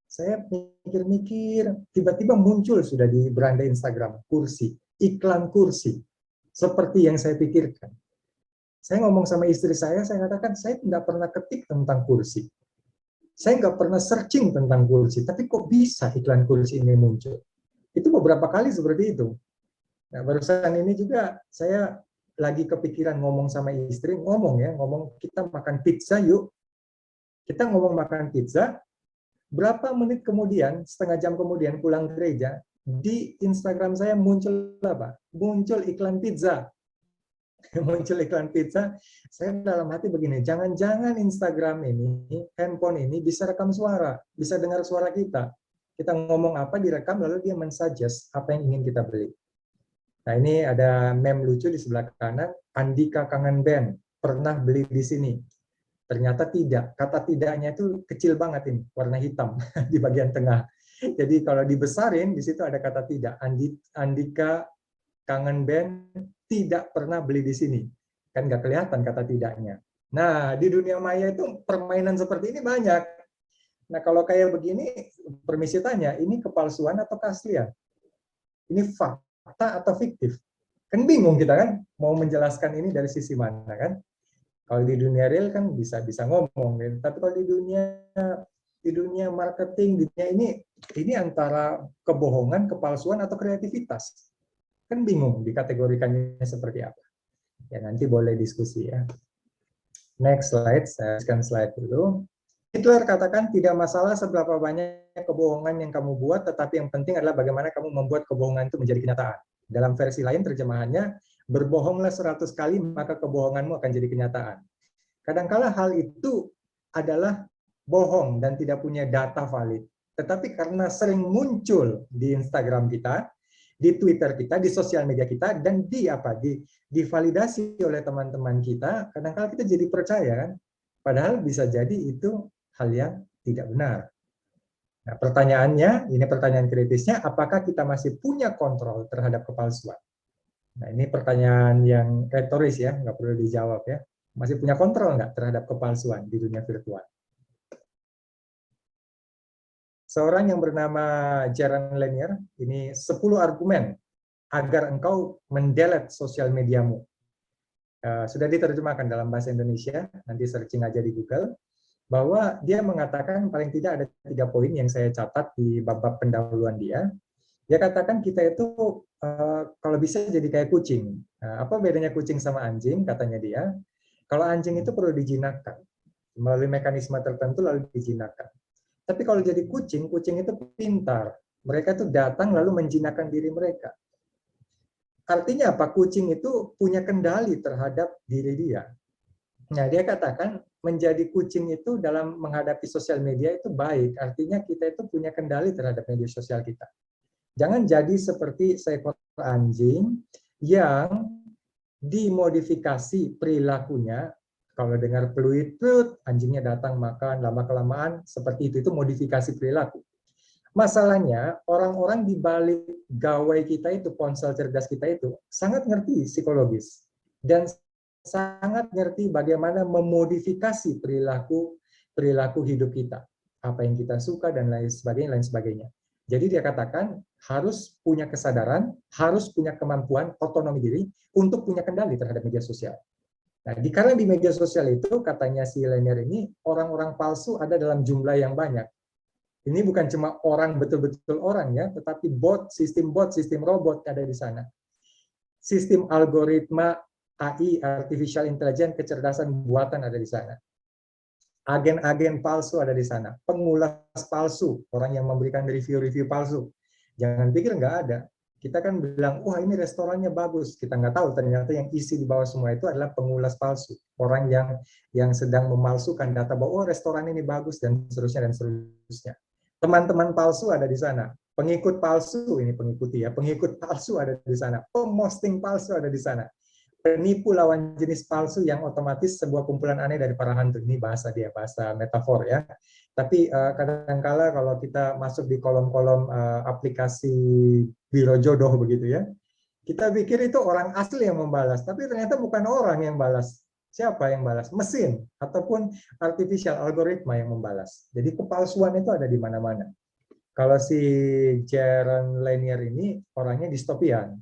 saya mikir-mikir, tiba-tiba muncul sudah di beranda Instagram kursi, iklan kursi, seperti yang saya pikirkan. Saya ngomong sama istri saya katakan saya tidak pernah ketik tentang kursi. Saya nggak pernah searching tentang kursi, tapi kok bisa iklan kursi ini muncul? Itu beberapa kali seperti itu. Nah, barusan ini juga saya lagi kepikiran ngomong sama istri, ngomong kita makan pizza yuk. Kita ngomong makan pizza, berapa menit kemudian, setengah jam kemudian pulang gereja, di Instagram saya muncul apa? Muncul iklan pizza. Muncul iklan pizza, saya dalam hati begini, jangan-jangan Instagram ini, handphone ini bisa rekam suara, bisa dengar suara kita. Kita ngomong apa direkam, lalu dia mensuggest apa yang ingin kita beli. Nah, ini ada meme lucu di sebelah kanan, Andika kangen band, pernah beli di sini. Ternyata tidak, kata tidaknya itu kecil banget ini, warna hitam di bagian tengah. Jadi kalau dibesarin, di situ ada kata tidak. Andika kangen band tidak pernah beli di sini. Kan nggak kelihatan kata tidaknya. Nah, di dunia maya itu permainan seperti ini banyak. Nah, kalau kayak begini, permisi tanya, ini kepalsuan atau keaslian? Ini fakta atau fiktif? Kan bingung kita kan, mau menjelaskan ini dari sisi mana kan? Kalau di dunia real kan bisa ngomong, gitu. Tapi kalau di dunia marketing, di dunia ini antara kebohongan, kepalsuan atau kreativitas. Kan bingung dikategorikannya seperti apa. Ya nanti boleh diskusi ya. Next slide, saya akan slide dulu. Hitler katakan tidak masalah seberapa banyak kebohongan yang kamu buat, tetapi yang penting adalah bagaimana kamu membuat kebohongan itu menjadi kenyataan. Dalam versi lain terjemahannya, berbohonglah 100 kali maka kebohonganmu akan jadi kenyataan. Kadangkala hal itu adalah bohong dan tidak punya data valid. Tetapi karena sering muncul di Instagram kita, di Twitter kita, di sosial media kita, dan divalidasi oleh teman-teman kita, kadang-kala kita jadi percaya kan. Padahal bisa jadi itu hal yang tidak benar. Nah, pertanyaannya, ini pertanyaan kritisnya, apakah kita masih punya kontrol terhadap kepalsuan? Nah, ini pertanyaan yang retoris ya, nggak perlu dijawab ya. Masih punya kontrol nggak terhadap kepalsuan di dunia virtual? Seorang yang bernama Jaron Lanier, ini 10 argumen agar engkau mendelete sosial mediamu. Sudah diterjemahkan dalam bahasa Indonesia, nanti searching aja di Google, bahwa dia mengatakan paling tidak ada 3 poin yang saya catat di bab-bab pendahuluan dia. Dia katakan kita itu kalau bisa jadi kayak kucing. Apa bedanya kucing sama anjing, katanya dia? Kalau anjing itu perlu dijinakkan, melalui mekanisme tertentu lalu dijinakkan. Tapi kalau jadi kucing, kucing itu pintar. Mereka itu datang lalu menjinakkan diri mereka. Artinya apa? Kucing itu punya kendali terhadap diri dia. Nah, dia katakan menjadi kucing itu dalam menghadapi sosial media itu baik. Artinya kita itu punya kendali terhadap media sosial kita. Jangan jadi seperti seekor anjing yang dimodifikasi perilakunya. Kalau dengar peluit, anjingnya datang makan, lama-kelamaan seperti itu modifikasi perilaku. Masalahnya, orang-orang di balik gawai kita itu, ponsel cerdas kita itu, sangat ngerti psikologis. Dan sangat ngerti bagaimana memodifikasi perilaku hidup kita. Apa yang kita suka dan lain sebagainya. Jadi dia katakan, harus punya kesadaran, harus punya kemampuan, otonomi diri, untuk punya kendali terhadap media sosial. Nah, karena di media sosial itu, katanya si Lanier ini, orang-orang palsu ada dalam jumlah yang banyak. Ini bukan cuma orang, betul-betul orang ya, tetapi bot, sistem robot ada di sana. Sistem algoritma AI, artificial intelligence, kecerdasan buatan ada di sana. Agen-agen palsu ada di sana. Pengulas palsu, orang yang memberikan review-review palsu. Jangan pikir nggak ada. Kita kan bilang, wah ini restorannya bagus. Kita nggak tahu ternyata yang isi di bawah semua itu adalah pengulas palsu. Orang yang sedang memalsukan data bahwa oh restoran ini bagus dan seterusnya dan seterusnya. Teman-teman palsu ada di sana. Pengikut palsu, ini pengikuti ya, pengikut palsu ada di sana. Pemosting palsu ada di sana. Penipu lawan jenis palsu yang otomatis sebuah kumpulan aneh dari para hantu. Ini bahasa metafor ya. Tapi kadangkala kalau kita masuk di kolom-kolom aplikasi biro jodoh begitu ya, kita pikir itu orang asli yang membalas, tapi ternyata bukan orang yang balas. Siapa yang balas? Mesin ataupun artificial algoritma yang membalas. Jadi kepalsuan itu ada di mana-mana. Kalau si Jaron Lanier ini orangnya distopian.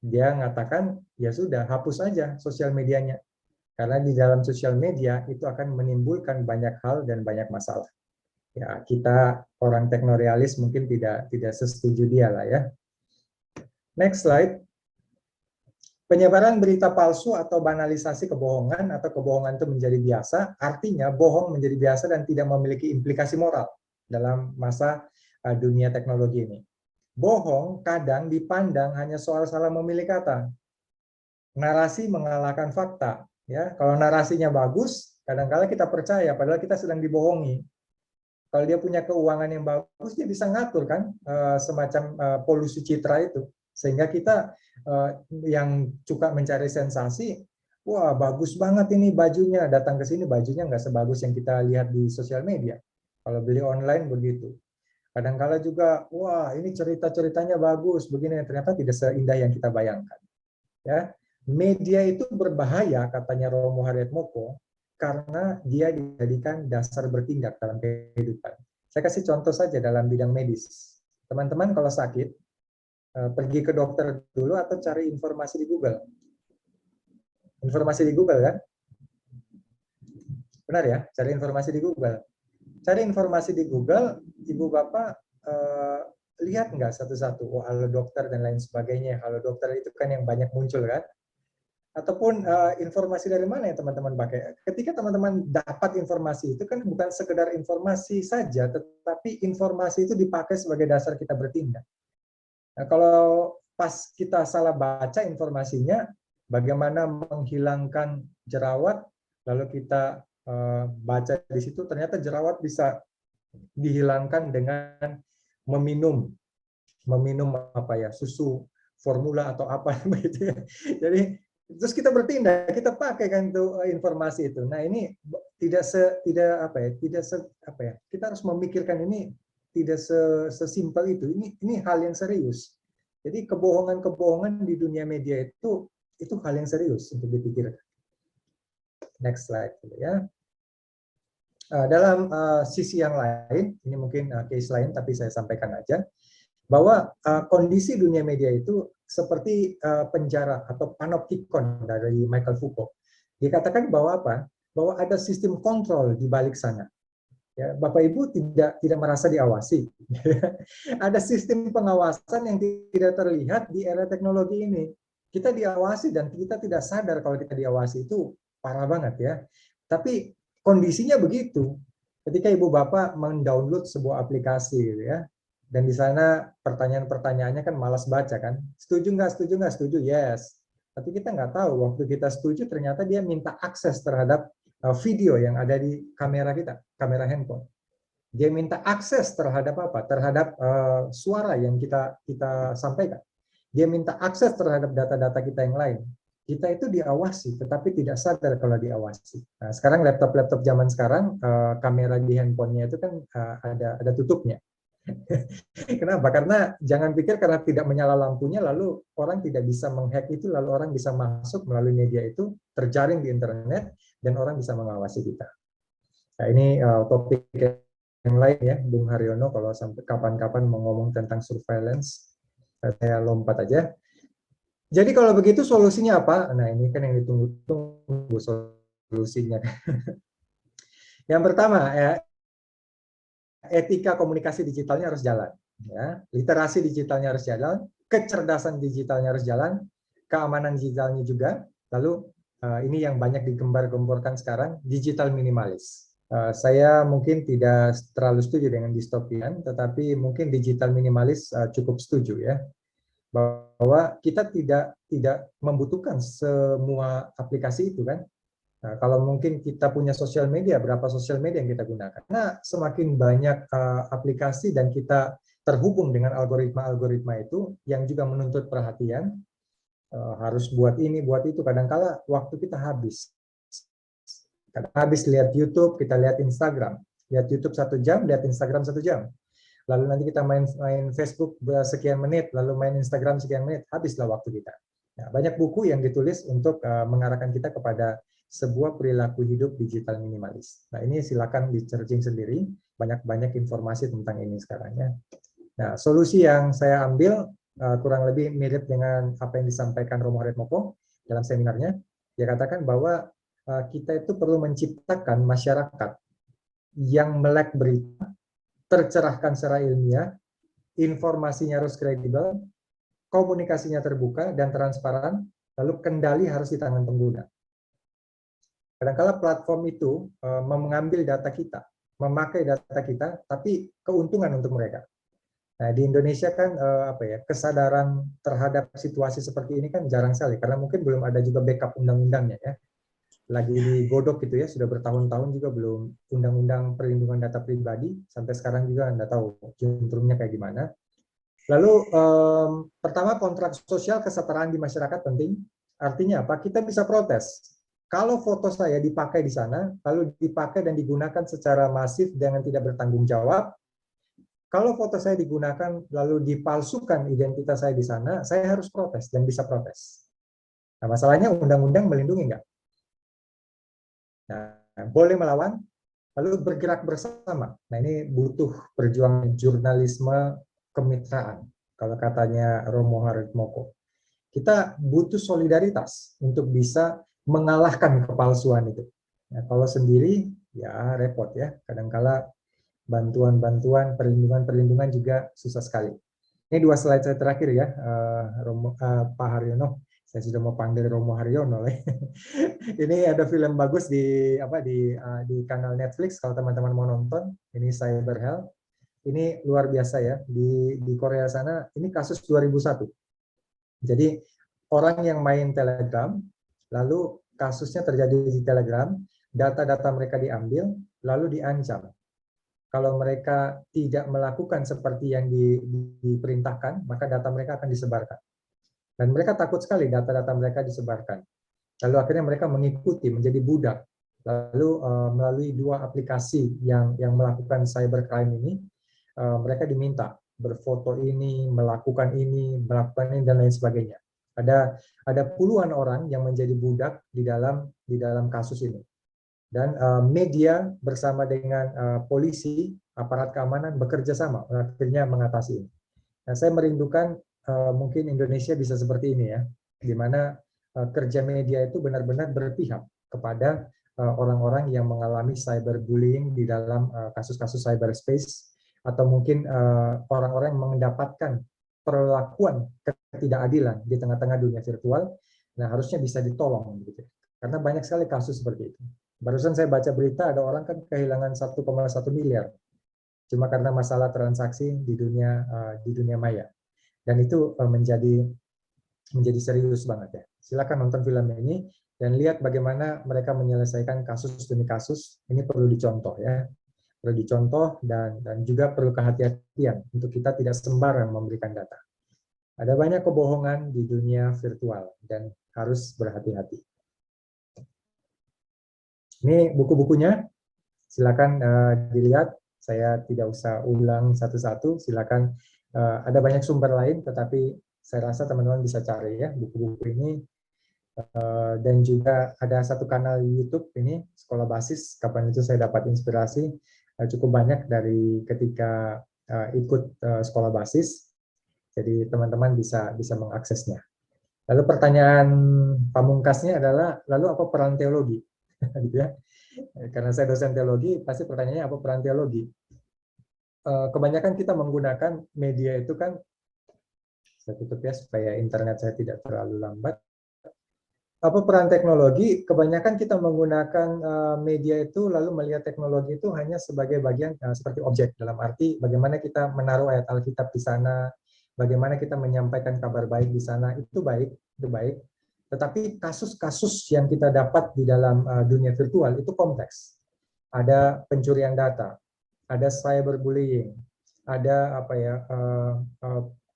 Dia mengatakan, ya sudah, hapus saja sosial medianya. Karena di dalam sosial media itu akan menimbulkan banyak hal dan banyak masalah. Ya, kita orang teknorealis mungkin tidak setuju dia lah ya. Next slide. Penyebaran berita palsu atau banalisasi kebohongan atau kebohongan itu menjadi biasa, artinya bohong menjadi biasa dan tidak memiliki implikasi moral dalam masa dunia teknologi ini. Bohong kadang dipandang hanya soal salah memilih kata. Narasi mengalahkan fakta. Ya, kalau narasinya bagus, kadang-kala kita percaya, padahal kita sedang dibohongi. Kalau dia punya keuangan yang bagus, dia bisa ngatur kan semacam polusi citra itu. Sehingga kita yang suka mencari sensasi, wah bagus banget ini bajunya, datang ke sini bajunya nggak sebagus yang kita lihat di sosial media. Kalau beli online begitu. Kadang-kala juga, wah ini cerita-ceritanya bagus, begini ternyata tidak seindah yang kita bayangkan. Ya, media itu berbahaya katanya Romo Harriet-Moko karena dia dijadikan dasar bertindak dalam kehidupan. Saya kasih contoh saja dalam bidang medis. Teman-teman kalau sakit, pergi ke dokter dulu atau cari informasi di Google? Informasi di Google kan? Benar ya, cari informasi di Google. Cari informasi di Google, Ibu Bapak lihat nggak satu-satu, oh halo dokter dan lain sebagainya. Halo dokter itu kan yang banyak muncul kan? Ataupun informasi dari mana yang teman-teman pakai. Ketika teman-teman dapat informasi itu kan bukan sekedar informasi saja, tetapi informasi itu dipakai sebagai dasar kita bertindak. Nah, kalau pas kita salah baca informasinya, bagaimana menghilangkan jerawat, lalu kita baca di situ, ternyata jerawat bisa dihilangkan dengan meminum apa ya, susu formula atau apa begitu ya. Jadi terus kita bertindak, kita pakai kan itu informasi itu. Nah ini tidak kita harus memikirkan ini tidak sesimpel itu. Ini hal yang serius. Jadi kebohongan-kebohongan di dunia media itu hal yang serius untuk dipikirkan. Next slide ya. Dalam sisi yang lain, ini mungkin case lain tapi saya sampaikan aja, bahwa kondisi dunia media itu seperti penjara atau panoptikon dari Michael Foucault. Dikatakan bahwa apa? Bahwa ada sistem kontrol di balik sana. Ya, Bapak Ibu tidak merasa diawasi. Ada sistem pengawasan yang tidak terlihat di era teknologi ini. Kita diawasi dan kita tidak sadar kalau kita diawasi, itu parah banget ya. Tapi kondisinya begitu. Ketika Ibu Bapak mendownload sebuah aplikasi gitu ya, dan di sana pertanyaan-pertanyaannya kan malas baca kan, setuju nggak, setuju nggak, setuju, yes. Tapi kita nggak tahu, waktu kita setuju ternyata dia minta akses terhadap video yang ada di kamera kita, kamera handphone. Dia minta akses terhadap apa? Terhadap suara yang kita sampaikan. Dia minta akses terhadap data-data kita yang lain. Kita itu diawasi, tetapi tidak sadar kalau diawasi. Nah, sekarang laptop-laptop zaman sekarang, kamera di handphonenya itu kan ada tutupnya. Kenapa? Karena jangan pikir karena tidak menyala lampunya, lalu orang tidak bisa menghack itu, lalu orang bisa masuk melalui media itu, terjaring di internet, dan orang bisa mengawasi kita. Nah, ini topik yang lain ya, Bung Haryono, kalau sampai kapan-kapan mau ngomong tentang surveillance, saya lompat aja. Jadi kalau begitu solusinya apa? Nah ini kan yang ditunggu-tunggu solusinya. Yang pertama, etika komunikasi digitalnya harus jalan. Ya. Literasi digitalnya harus jalan, kecerdasan digitalnya harus jalan, keamanan digitalnya juga. Lalu ini yang banyak digembar-gemborkan sekarang, digital minimalis. Saya mungkin tidak terlalu setuju dengan distopian, tetapi mungkin digital minimalis cukup setuju ya. Bahwa kita tidak membutuhkan semua aplikasi itu kan. Nah, kalau mungkin kita punya sosial media, berapa sosial media yang kita gunakan? Nah, semakin banyak aplikasi dan kita terhubung dengan algoritma-algoritma itu yang juga menuntut perhatian, harus buat ini, buat itu. Kadang-kala waktu kita habis. Kadang habis lihat YouTube, kita lihat Instagram. Lihat YouTube 1 jam, lihat Instagram 1 jam. Lalu nanti kita main Facebook sekian menit, lalu main Instagram sekian menit, habislah waktu kita. Nah, banyak buku yang ditulis untuk mengarahkan kita kepada sebuah perilaku hidup digital minimalis. Nah, ini silakan di-searching sendiri, banyak-banyak informasi tentang ini sekarang ya. Nah, solusi yang saya ambil kurang lebih mirip dengan apa yang disampaikan Romo Harriet-Moko dalam seminarnya. Dia katakan bahwa kita itu perlu menciptakan masyarakat yang melek berita, tercerahkan secara ilmiah, informasinya harus kredibel, komunikasinya terbuka dan transparan, lalu kendali harus di tangan pengguna. Kadang-kala platform itu mengambil data kita, memakai data kita, tapi keuntungan untuk mereka. Nah, di Indonesia kan kesadaran terhadap situasi seperti ini kan jarang sekali, karena mungkin belum ada juga backup undang-undangnya ya. Lagi digodok gitu ya, sudah bertahun-tahun juga belum undang-undang perlindungan data pribadi, sampai sekarang juga Anda tahu juntrungnya kayak gimana. Lalu pertama, kontrak sosial kesetaraan di masyarakat penting. Artinya apa? Kita bisa protes. Kalau foto saya dipakai di sana, lalu dipakai dan digunakan secara masif dengan tidak bertanggung jawab, kalau foto saya digunakan lalu dipalsukan identitas saya di sana, saya harus protes dan bisa protes. Nah, masalahnya undang-undang melindungi nggak? Nah, boleh melawan, lalu bergerak bersama. Nah, ini butuh perjuangan jurnalisme kemitraan, kalau katanya Romo Hartmoko. Kita butuh solidaritas untuk bisa mengalahkan kepalsuan itu. Nah, kalau sendiri, ya repot ya. Kadangkala bantuan-bantuan, perlindungan-perlindungan juga susah sekali. Ini 2 slide saya terakhir ya, Pak Haryono. Saya sudah mau panggil Romo Haryono. Ini ada film bagus di kanal Netflix kalau teman-teman mau nonton. Ini Cyber Hell. Ini luar biasa ya. Di Korea sana ini kasus 2001. Jadi orang yang main Telegram, lalu kasusnya terjadi di Telegram, data-data mereka diambil, lalu diancam. Kalau mereka tidak melakukan seperti yang diperintahkan, maka data mereka akan disebarkan. Dan mereka takut sekali data-data mereka disebarkan. Lalu akhirnya mereka mengikuti, menjadi budak. Lalu melalui 2 aplikasi yang melakukan cybercrime ini, mereka diminta berfoto ini, melakukan ini, dan lain sebagainya. Ada puluhan orang yang menjadi budak di dalam kasus ini. Dan media bersama dengan polisi, aparat keamanan bekerja sama akhirnya mengatasi ini. Nah, saya merindukan mungkin Indonesia bisa seperti ini ya, di mana kerja media itu benar-benar berpihak kepada orang-orang yang mengalami cyberbullying di dalam kasus-kasus cyberspace, atau mungkin orang-orang yang mendapatkan perlakuan ketidakadilan di tengah-tengah dunia virtual. Nah, harusnya bisa ditolong gitu. Karena banyak sekali kasus seperti itu. Barusan saya baca berita ada orang kan kehilangan 1,1 miliar cuma karena masalah transaksi di dunia maya. Dan itu menjadi serius banget ya. Silakan nonton film ini dan lihat bagaimana mereka menyelesaikan kasus demi kasus. Ini perlu dicontoh ya. Perlu dicontoh dan juga perlu kehati-hatian untuk kita tidak sembarang memberikan data. Ada banyak kebohongan di dunia virtual dan harus berhati-hati. Ini buku-bukunya, silakan dilihat. Saya tidak usah ulang satu-satu. Silakan, ada banyak sumber lain, tetapi saya rasa teman-teman bisa cari ya buku-buku ini. Dan juga ada satu kanal YouTube ini, Sekolah Basis. Kapan itu saya dapat inspirasi cukup banyak dari ketika ikut Sekolah Basis. Jadi teman-teman bisa mengaksesnya. Lalu pertanyaan pamungkasnya adalah, lalu apa peran teologi? Gitu ya. Karena saya dosen teologi, pasti pertanyaannya apa peran teologi? Kebanyakan kita menggunakan media itu kan, saya tutup ya supaya internet saya tidak terlalu lambat. Apa peran teknologi? Kebanyakan kita menggunakan media itu lalu melihat teknologi itu hanya sebagai bagian seperti objek, dalam arti bagaimana kita menaruh ayat Alkitab di sana, bagaimana kita menyampaikan kabar baik di sana, itu baik. Tetapi kasus-kasus yang kita dapat di dalam dunia virtual itu kompleks. Ada pencurian data, ada cyberbullying, ada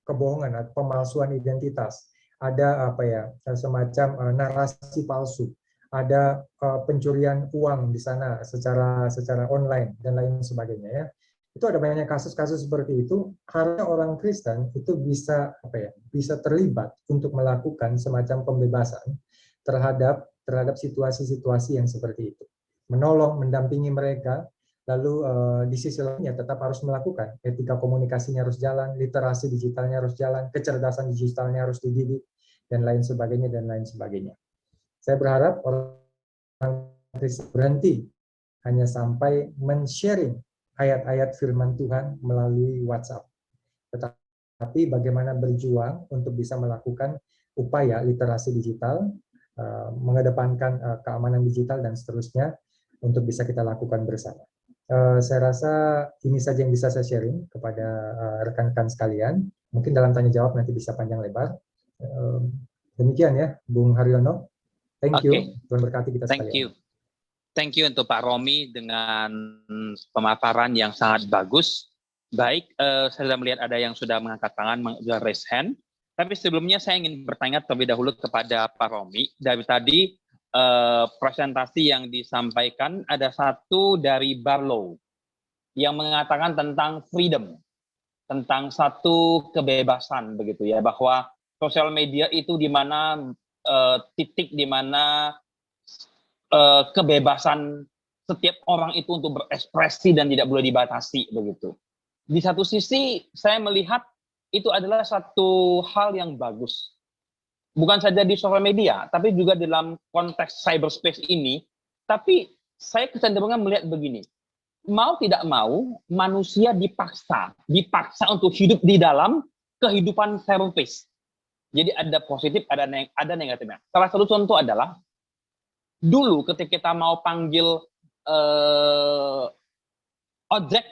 kebohongan atau pemalsuan identitas, ada semacam narasi palsu, ada pencurian uang di sana secara online dan lain sebagainya ya. Itu ada banyak kasus-kasus seperti itu. Harusnya orang Kristen itu bisa terlibat untuk melakukan semacam pembebasan terhadap situasi-situasi yang seperti itu. Menolong, mendampingi mereka, lalu di sisi lainnya tetap harus melakukan etika komunikasinya harus jalan, literasi digitalnya harus jalan, kecerdasan digitalnya harus dididik, dan lain sebagainya. Saya berharap orang Kristen berhenti hanya sampai men-sharing ayat-ayat firman Tuhan melalui WhatsApp. Tetapi bagaimana berjuang untuk bisa melakukan upaya literasi digital, mengedepankan keamanan digital dan seterusnya untuk bisa kita lakukan bersama. Saya rasa ini saja yang bisa saya sharing kepada rekan-rekan sekalian. Mungkin dalam tanya jawab nanti bisa panjang lebar. Demikian ya, Bung Haryono. Thank you. Tuhan berkati kita Thank sekalian. you. Thank you untuk Pak Romi dengan pemaparan yang sangat bagus. Baik, saya sudah melihat ada yang sudah mengangkat tangan, sudah raise hand. Tapi sebelumnya saya ingin bertanya terlebih dahulu kepada Pak Romi. Dari tadi presentasi yang disampaikan ada satu dari Barlow yang mengatakan tentang freedom, tentang satu kebebasan begitu ya, bahwa sosial media itu di mana titik di mana kebebasan setiap orang itu untuk berekspresi dan tidak boleh dibatasi begitu. Di satu sisi saya melihat itu adalah satu hal yang bagus. Bukan saja di sosial media, tapi juga dalam konteks cyberspace ini. Tapi saya kecenderungan melihat begini, mau tidak mau manusia dipaksa untuk hidup di dalam kehidupan cyberspace. Jadi ada positif, ada negatifnya. Salah satu contoh adalah dulu ketika kita mau panggil ojek,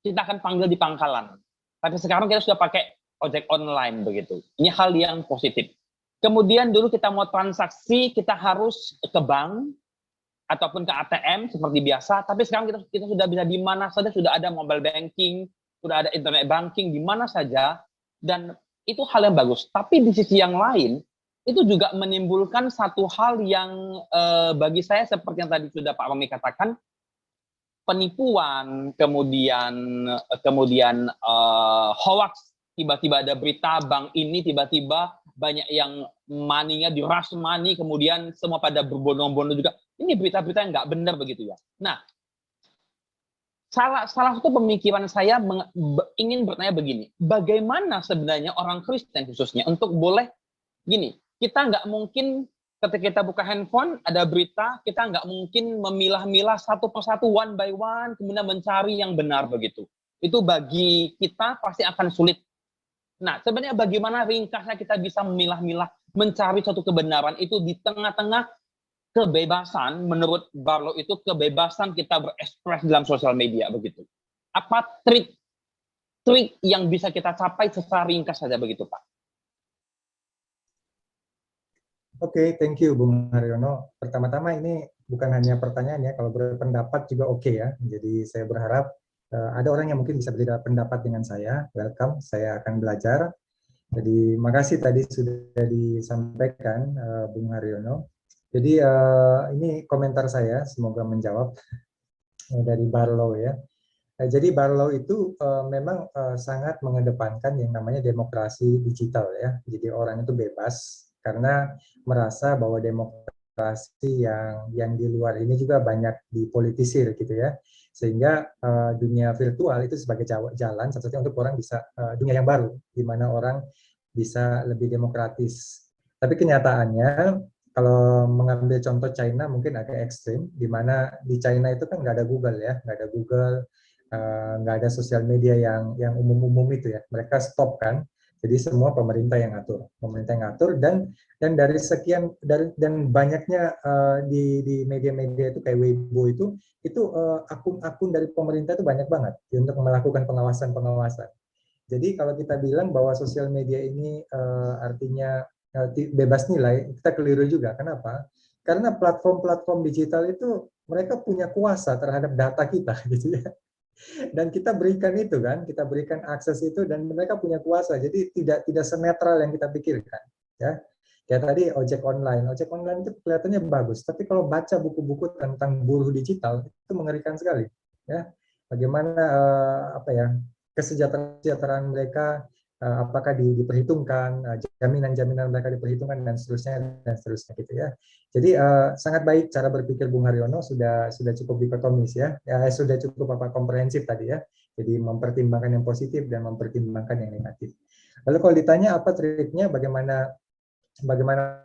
kita akan panggil di pangkalan. Tapi sekarang kita sudah pakai ojek online begitu. Ini hal yang positif. Kemudian dulu kita mau transaksi, kita harus ke bank ataupun ke ATM seperti biasa. Tapi sekarang kita sudah bisa di mana saja, sudah ada mobile banking, sudah ada internet banking di mana saja, dan itu hal yang bagus. Tapi di sisi yang lain, itu juga menimbulkan satu hal yang bagi saya seperti yang tadi sudah Pak Romi katakan, penipuan, kemudian hoax, tiba-tiba ada berita bank ini, tiba-tiba banyak yang money-nya di rush money, kemudian semua pada berbondong-bondong juga. Ini berita-berita yang nggak benar begitu ya. Nah, salah satu pemikiran saya ingin bertanya begini, bagaimana sebenarnya orang Kristen khususnya untuk boleh gini, kita nggak mungkin ketika kita buka handphone ada berita, kita nggak mungkin memilah-milah satu persatu one by one, kemudian mencari yang benar begitu. Itu bagi kita pasti akan sulit. Nah, sebenarnya bagaimana ringkasnya kita bisa memilah-milah, mencari suatu kebenaran itu di tengah-tengah kebebasan, menurut Barlow itu kebebasan kita berekspresi dalam sosial media begitu. Apa trik yang bisa kita capai secara ringkas saja begitu, Pak? Oke, thank you Bung Haryono. Pertama-tama ini bukan hanya pertanyaan ya, kalau berpendapat juga oke ya. Jadi saya berharap ada orang yang mungkin bisa berbeda pendapat dengan saya. Welcome, saya akan belajar. Jadi makasih tadi sudah disampaikan Bung Haryono. Jadi ini komentar saya, semoga menjawab dari Barlow ya. Jadi Barlow itu memang sangat mengedepankan yang namanya demokrasi digital ya. Jadi orang itu bebas karena merasa bahwa demokrasi yang di luar ini juga banyak dipolitisir gitu ya. Sehingga dunia virtual itu sebagai jalan satu-satunya untuk orang bisa dunia yang baru di mana orang bisa lebih demokratis. Tapi kenyataannya kalau mengambil contoh China mungkin agak ekstrim, di mana di China itu kan nggak ada Google ya, nggak ada Google, nggak ada sosial media yang umum-umum itu ya, mereka stop kan. Jadi semua pemerintah yang ngatur, dan dari sekian dan banyaknya di media-media itu kayak Weibo itu akun-akun dari pemerintah itu banyak banget untuk melakukan pengawasan. Jadi kalau kita bilang bahwa sosial media ini artinya bebas nilai, kita keliru juga. Kenapa? Karena platform-platform digital itu mereka punya kuasa terhadap data kita, gitu ya. Dan kita berikan itu kan, kita berikan akses itu dan mereka punya kuasa. Jadi tidak senetral yang kita pikirkan, ya. Kayak tadi ojek online itu kelihatannya bagus, tapi kalau baca buku-buku tentang buruh digital itu mengerikan sekali, ya. Bagaimana kesejahteraan mereka, apakah diperhitungkan, jaminan-jaminan mereka diperhitungkan dan seterusnya gitu ya. Jadi sangat baik cara berpikir Bung Haryono, sudah cukup dikotomis ya. Sudah cukup komprehensif tadi ya. Jadi mempertimbangkan yang positif dan mempertimbangkan yang negatif. Lalu kalau ditanya apa triknya, bagaimana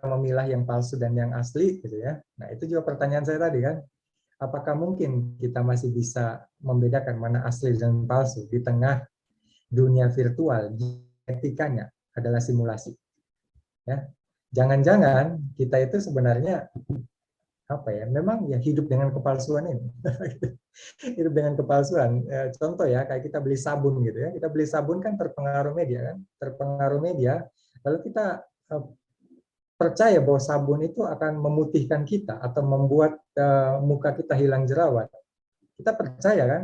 memilah yang palsu dan yang asli gitu ya. Nah, itu juga pertanyaan saya tadi kan. Apakah mungkin kita masih bisa membedakan mana asli dan palsu di tengah dunia virtual? Etikanya adalah simulasi. Ya. jangan-jangan kita itu sebenarnya apa ya? Memang ya hidup dengan kepalsuan ini. Hidup dengan kepalsuan. Contoh ya, kayak kita beli sabun gitu ya. Kita beli sabun kan terpengaruh media kan, terpengaruh media. Lalu kita percaya bahwa sabun itu akan memutihkan kita atau membuat muka kita hilang jerawat. Kita percaya kan?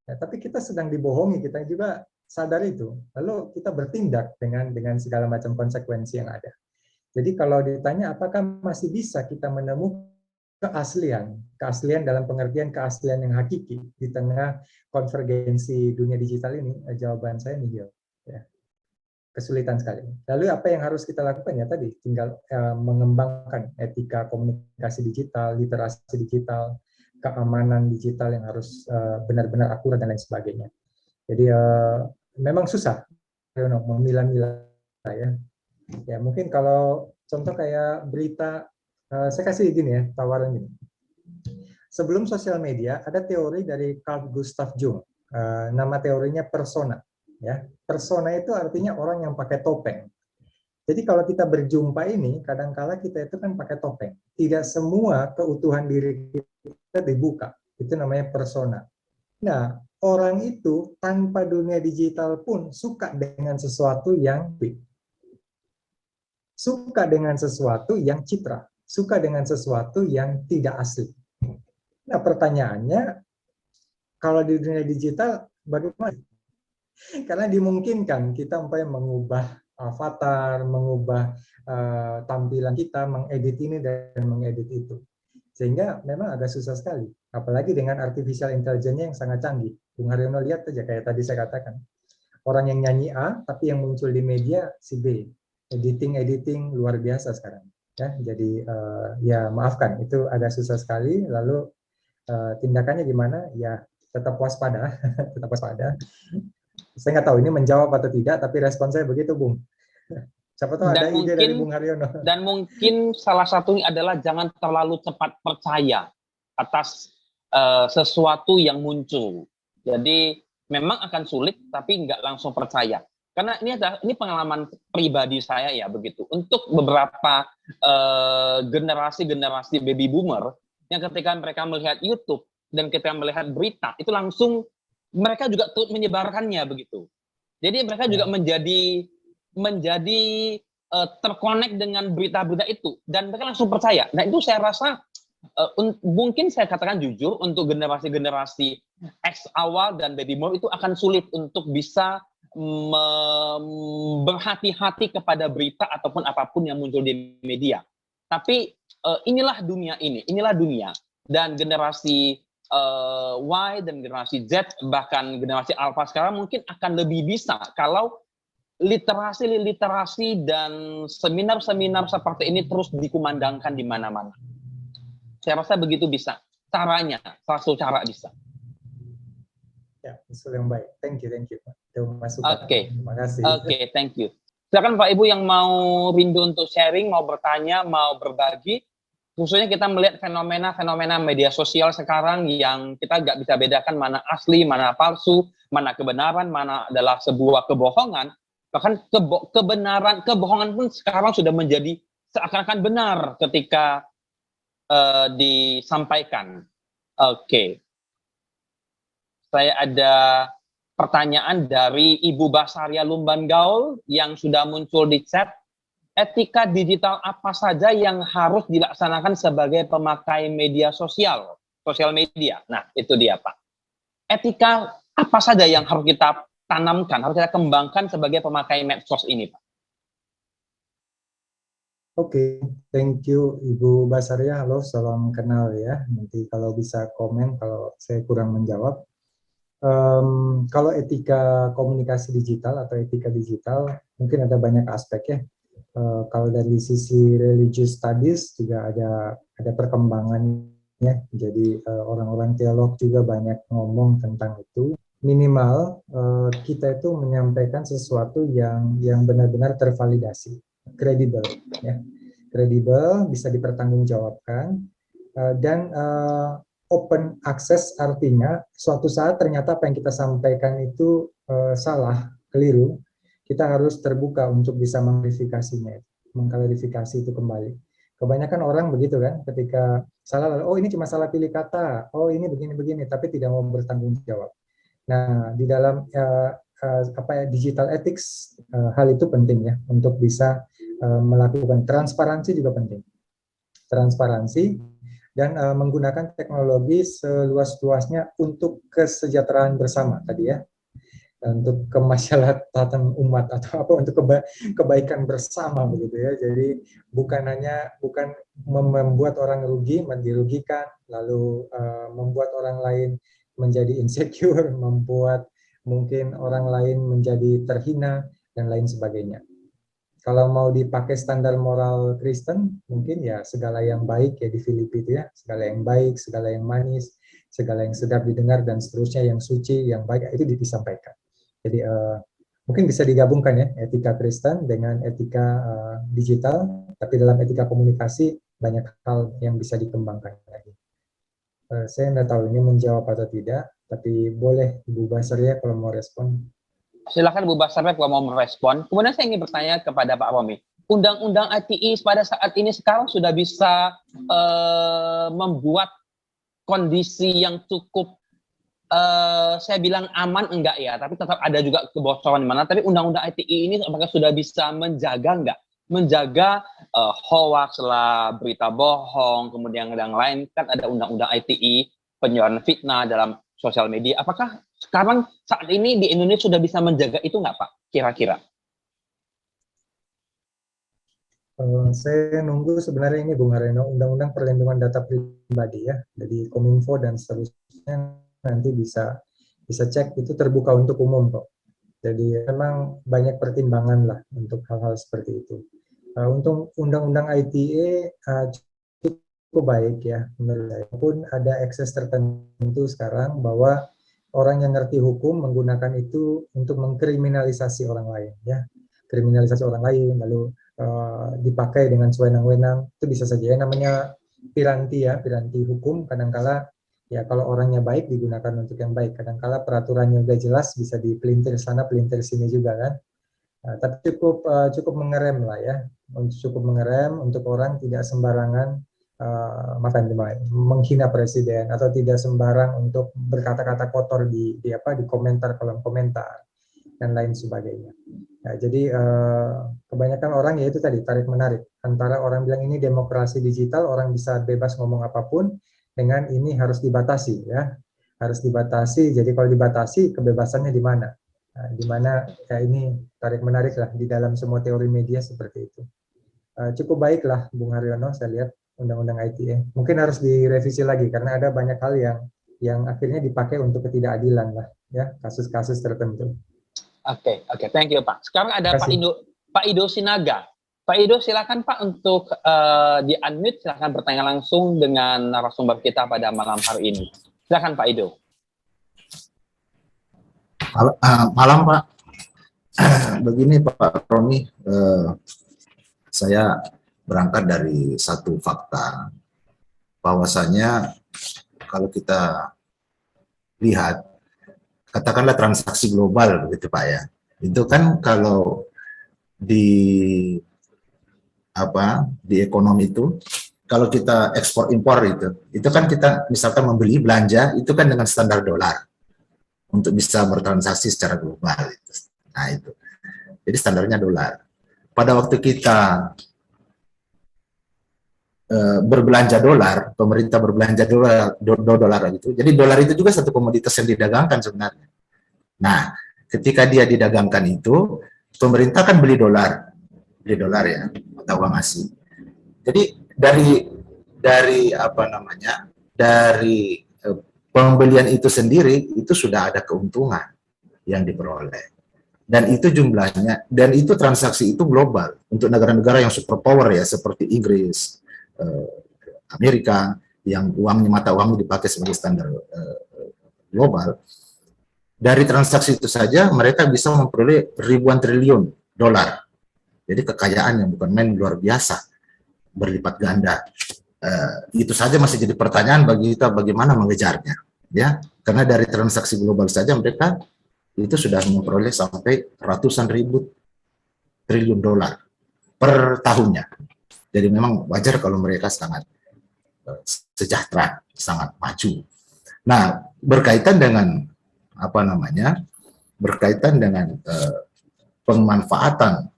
Ya, tapi kita sedang dibohongi, kita juga sadar itu. Lalu kita bertindak dengan segala macam konsekuensi yang ada. Jadi kalau ditanya apakah masih bisa kita menemukan keaslian dalam pengertian keaslian yang hakiki di tengah konvergensi dunia digital ini, jawaban saya nihil. Ya. Kesulitan sekali. Lalu apa yang harus kita lakukan ya tadi? Tinggal mengembangkan etika komunikasi digital, literasi digital, keamanan digital yang harus benar-benar akurat dan lain sebagainya. Jadi memang susah memilah-milah ya. Ya mungkin kalau contoh kayak berita, saya kasih gini ya, tawaran gini. Sebelum sosial media ada teori dari Carl Gustav Jung, nama teorinya persona. Ya, persona itu artinya orang yang pakai topeng. Jadi kalau kita berjumpa ini, kadangkala kita itu kan pakai topeng. Tidak semua keutuhan diri kita dibuka. Itu namanya persona. Nah, orang itu tanpa dunia digital pun suka dengan sesuatu yang suka dengan sesuatu yang citra, suka dengan sesuatu yang tidak asli. Nah, pertanyaannya, kalau di dunia digital bagaimana? Karena dimungkinkan kita mengubah avatar, mengubah tampilan kita, mengedit ini dan mengedit itu. Sehingga memang agak susah sekali. Apalagi dengan artificial intelligence yang sangat canggih. Bung Haryono lihat aja kayak tadi saya katakan. Orang yang nyanyi A, tapi yang muncul di media si B. Editing luar biasa sekarang. Ya, jadi ya maafkan, itu agak susah sekali. Lalu tindakannya gimana? Ya tetap waspada, tetap waspada. Saya nggak tahu ini menjawab atau tidak, tapi respon saya begitu, Bung. Siapa tahu ada ide dari Bung Haryono. Dan mungkin salah satunya adalah jangan terlalu cepat percaya atas sesuatu yang muncul. Jadi memang akan sulit, tapi nggak langsung percaya. Karena ini pengalaman pribadi saya ya begitu. Untuk beberapa generasi baby boomer yang ketika mereka melihat YouTube dan ketika melihat berita itu langsung mereka juga turut menyebarkannya begitu. Jadi mereka juga menjadi terkonek dengan berita-berita itu dan mereka langsung percaya. Nah itu saya rasa mungkin saya katakan jujur untuk generasi-generasi X awal dan baby boomer itu akan sulit untuk bisa berhati-hati kepada berita ataupun apapun yang muncul di media. Tapi inilah dunia dan generasi Y dan generasi Z bahkan generasi Alpha sekarang mungkin akan lebih bisa kalau literasi dan seminar-seminar seperti ini terus dikumandangkan di mana-mana. Saya rasa begitu bisa. Caranya, salah satu cara bisa. Ya, usul yang baik. Thank you. Oke. Terima kasih. Oke, thank you. Silakan Pak Ibu yang mau rindu untuk sharing, mau bertanya, mau berbagi. Khususnya kita melihat fenomena media sosial sekarang yang kita nggak bisa bedakan mana asli, mana palsu, mana kebenaran, mana adalah sebuah kebohongan. Bahkan kebohongan pun sekarang sudah menjadi seakan-akan benar ketika disampaikan. Oke. Saya ada pertanyaan dari Ibu Basaria Lumban Gaul yang sudah muncul di chat. Etika digital apa saja yang harus dilaksanakan sebagai pemakai media sosial media? Nah, itu dia, Pak. Etika apa saja yang harus kita tanamkan, harus kita kembangkan sebagai pemakai medsos ini, Pak? Oke, thank you Ibu Basaria. Halo, salam kenal ya. Nanti kalau bisa komen kalau saya kurang menjawab. Kalau etika komunikasi digital atau etika digital, mungkin ada banyak aspek ya. Kalau dari sisi religious studies juga ada perkembangannya. Jadi orang-orang teolog juga banyak ngomong tentang itu. Minimal kita itu menyampaikan sesuatu yang benar-benar tervalidasi, kredibel, ya, kredibel, bisa dipertanggungjawabkan, dan open access artinya suatu saat ternyata apa yang kita sampaikan itu salah, keliru. Kita harus terbuka untuk bisa memverifikasinya. mengklarifikasi itu kembali. Kebanyakan orang begitu kan, ketika salah, oh ini cuma salah pilih kata, oh ini begini-begini, tapi tidak mau bertanggung jawab. Nah, di dalam digital ethics, hal itu penting ya, untuk bisa melakukan transparansi juga penting. Transparansi dan menggunakan teknologi seluas-luasnya untuk kesejahteraan bersama tadi ya, untuk kemasyarakatan umat atau apa, untuk kebaikan bersama begitu ya. Jadi bukan membuat orang rugi, dirugikan, lalu membuat orang lain menjadi insecure, membuat mungkin orang lain menjadi terhina dan lain sebagainya. Kalau mau dipakai standar moral Kristen, mungkin ya segala yang baik ya di Filipi itu ya, segala yang baik, segala yang manis, segala yang sedap didengar dan seterusnya, yang suci, yang baik itu disampaikan. Jadi mungkin bisa digabungkan ya, etika Kristen dengan etika digital, tapi dalam etika komunikasi banyak hal yang bisa dikembangkan lagi. Saya nggak tahu ini menjawab atau tidak, tapi boleh Ibu Basaria kalau mau respon. Silakan Bu Basarnya kalau mau merespon. Kemudian saya ingin bertanya kepada Pak Romi. Undang-undang ITE pada saat ini sekarang sudah bisa membuat kondisi yang cukup, saya bilang aman enggak ya, tapi tetap ada juga kebocoran di mana. Tapi undang-undang ITE ini apakah sudah bisa menjaga enggak? Menjaga hoax lah, berita bohong, kemudian yang lain, kan ada undang-undang ITE, penyebaran fitnah dalam sosial media. Apakah sekarang saat ini di Indonesia sudah bisa menjaga itu nggak Pak, kira-kira? Saya nunggu sebenarnya ini Bung Hareno, Undang-Undang Perlindungan Data Pribadi ya, jadi Kominfo dan seterusnya nanti bisa cek, itu terbuka untuk umum kok. Jadi memang banyak pertimbangan lah untuk hal-hal seperti itu. Untuk Undang-Undang ITE cukup baik ya menurut saya. Pun ada ekses tertentu sekarang bahwa orang yang ngerti hukum menggunakan itu untuk mengkriminalisasi orang lain ya, kriminalisasi orang lain lalu dipakai dengan sewenang-wenang, itu bisa saja ya, namanya piranti ya, piranti hukum. Kadangkala ya kalau orangnya baik digunakan untuk yang baik, kadangkala peraturannya udah jelas bisa dipelintir sana pelintir sini juga kan. Tapi cukup mengerem lah ya, cukup mengerem untuk orang tidak sembarangan menghina presiden atau tidak sembarang untuk berkata-kata kotor di komentar, kolom komentar dan lain sebagainya. Nah, jadi kebanyakan orang ya itu tadi tarik menarik antara orang bilang ini demokrasi digital, orang bisa bebas ngomong apapun, dengan ini harus dibatasi ya, harus dibatasi. Jadi kalau dibatasi kebebasannya di mana? Nah, di mana ya ini tarik menarik lah di dalam semua teori media seperti itu. Cukup baik lah Bung Haryono, saya lihat Undang-Undang ITE. Mungkin harus direvisi lagi karena ada banyak hal yang akhirnya dipakai untuk ketidakadilan lah ya, kasus-kasus tertentu. Oke, thank you Pak. Sekarang ada Pak Ido Sinaga. Pak Ido silakan Pak untuk di-unmute, silakan bertanya langsung dengan narasumber kita pada malam hari ini. Silakan Pak Ido. Malam Pak. Begini Pak Romi, saya berangkat dari satu fakta bahwasanya kalau kita lihat, katakanlah transaksi global begitu Pak ya, itu kan kalau di ekonomi itu, kalau kita ekspor impor itu kan kita misalkan membeli belanja itu kan dengan standar dolar untuk bisa bertransaksi secara global itu. Nah itu, jadi standarnya dolar. Pada waktu kita berbelanja dolar, pemerintah berbelanja dolar gitu. Jadi dolar itu juga satu komoditas yang didagangkan sebenarnya. Nah, ketika dia didagangkan itu, pemerintah kan beli dolar ya, atau uang asing. Jadi dari pembelian itu sendiri itu sudah ada keuntungan yang diperoleh. Dan itu jumlahnya, dan itu transaksi itu global untuk negara-negara yang superpower ya, seperti Inggris, Amerika, yang mata uangnya dipakai sebagai standar global. Dari transaksi itu saja mereka bisa memperoleh ribuan triliun dolar. Jadi kekayaan yang bukan main, luar biasa, berlipat ganda. Itu saja masih jadi pertanyaan bagi kita bagaimana mengejarnya, ya? Karena dari transaksi global saja mereka itu sudah memperoleh sampai ratusan ribu triliun dolar. per tahunnya. Jadi memang wajar kalau mereka sangat sejahtera, sangat maju. Nah, berkaitan dengan apa namanya? Berkaitan dengan pemanfaatan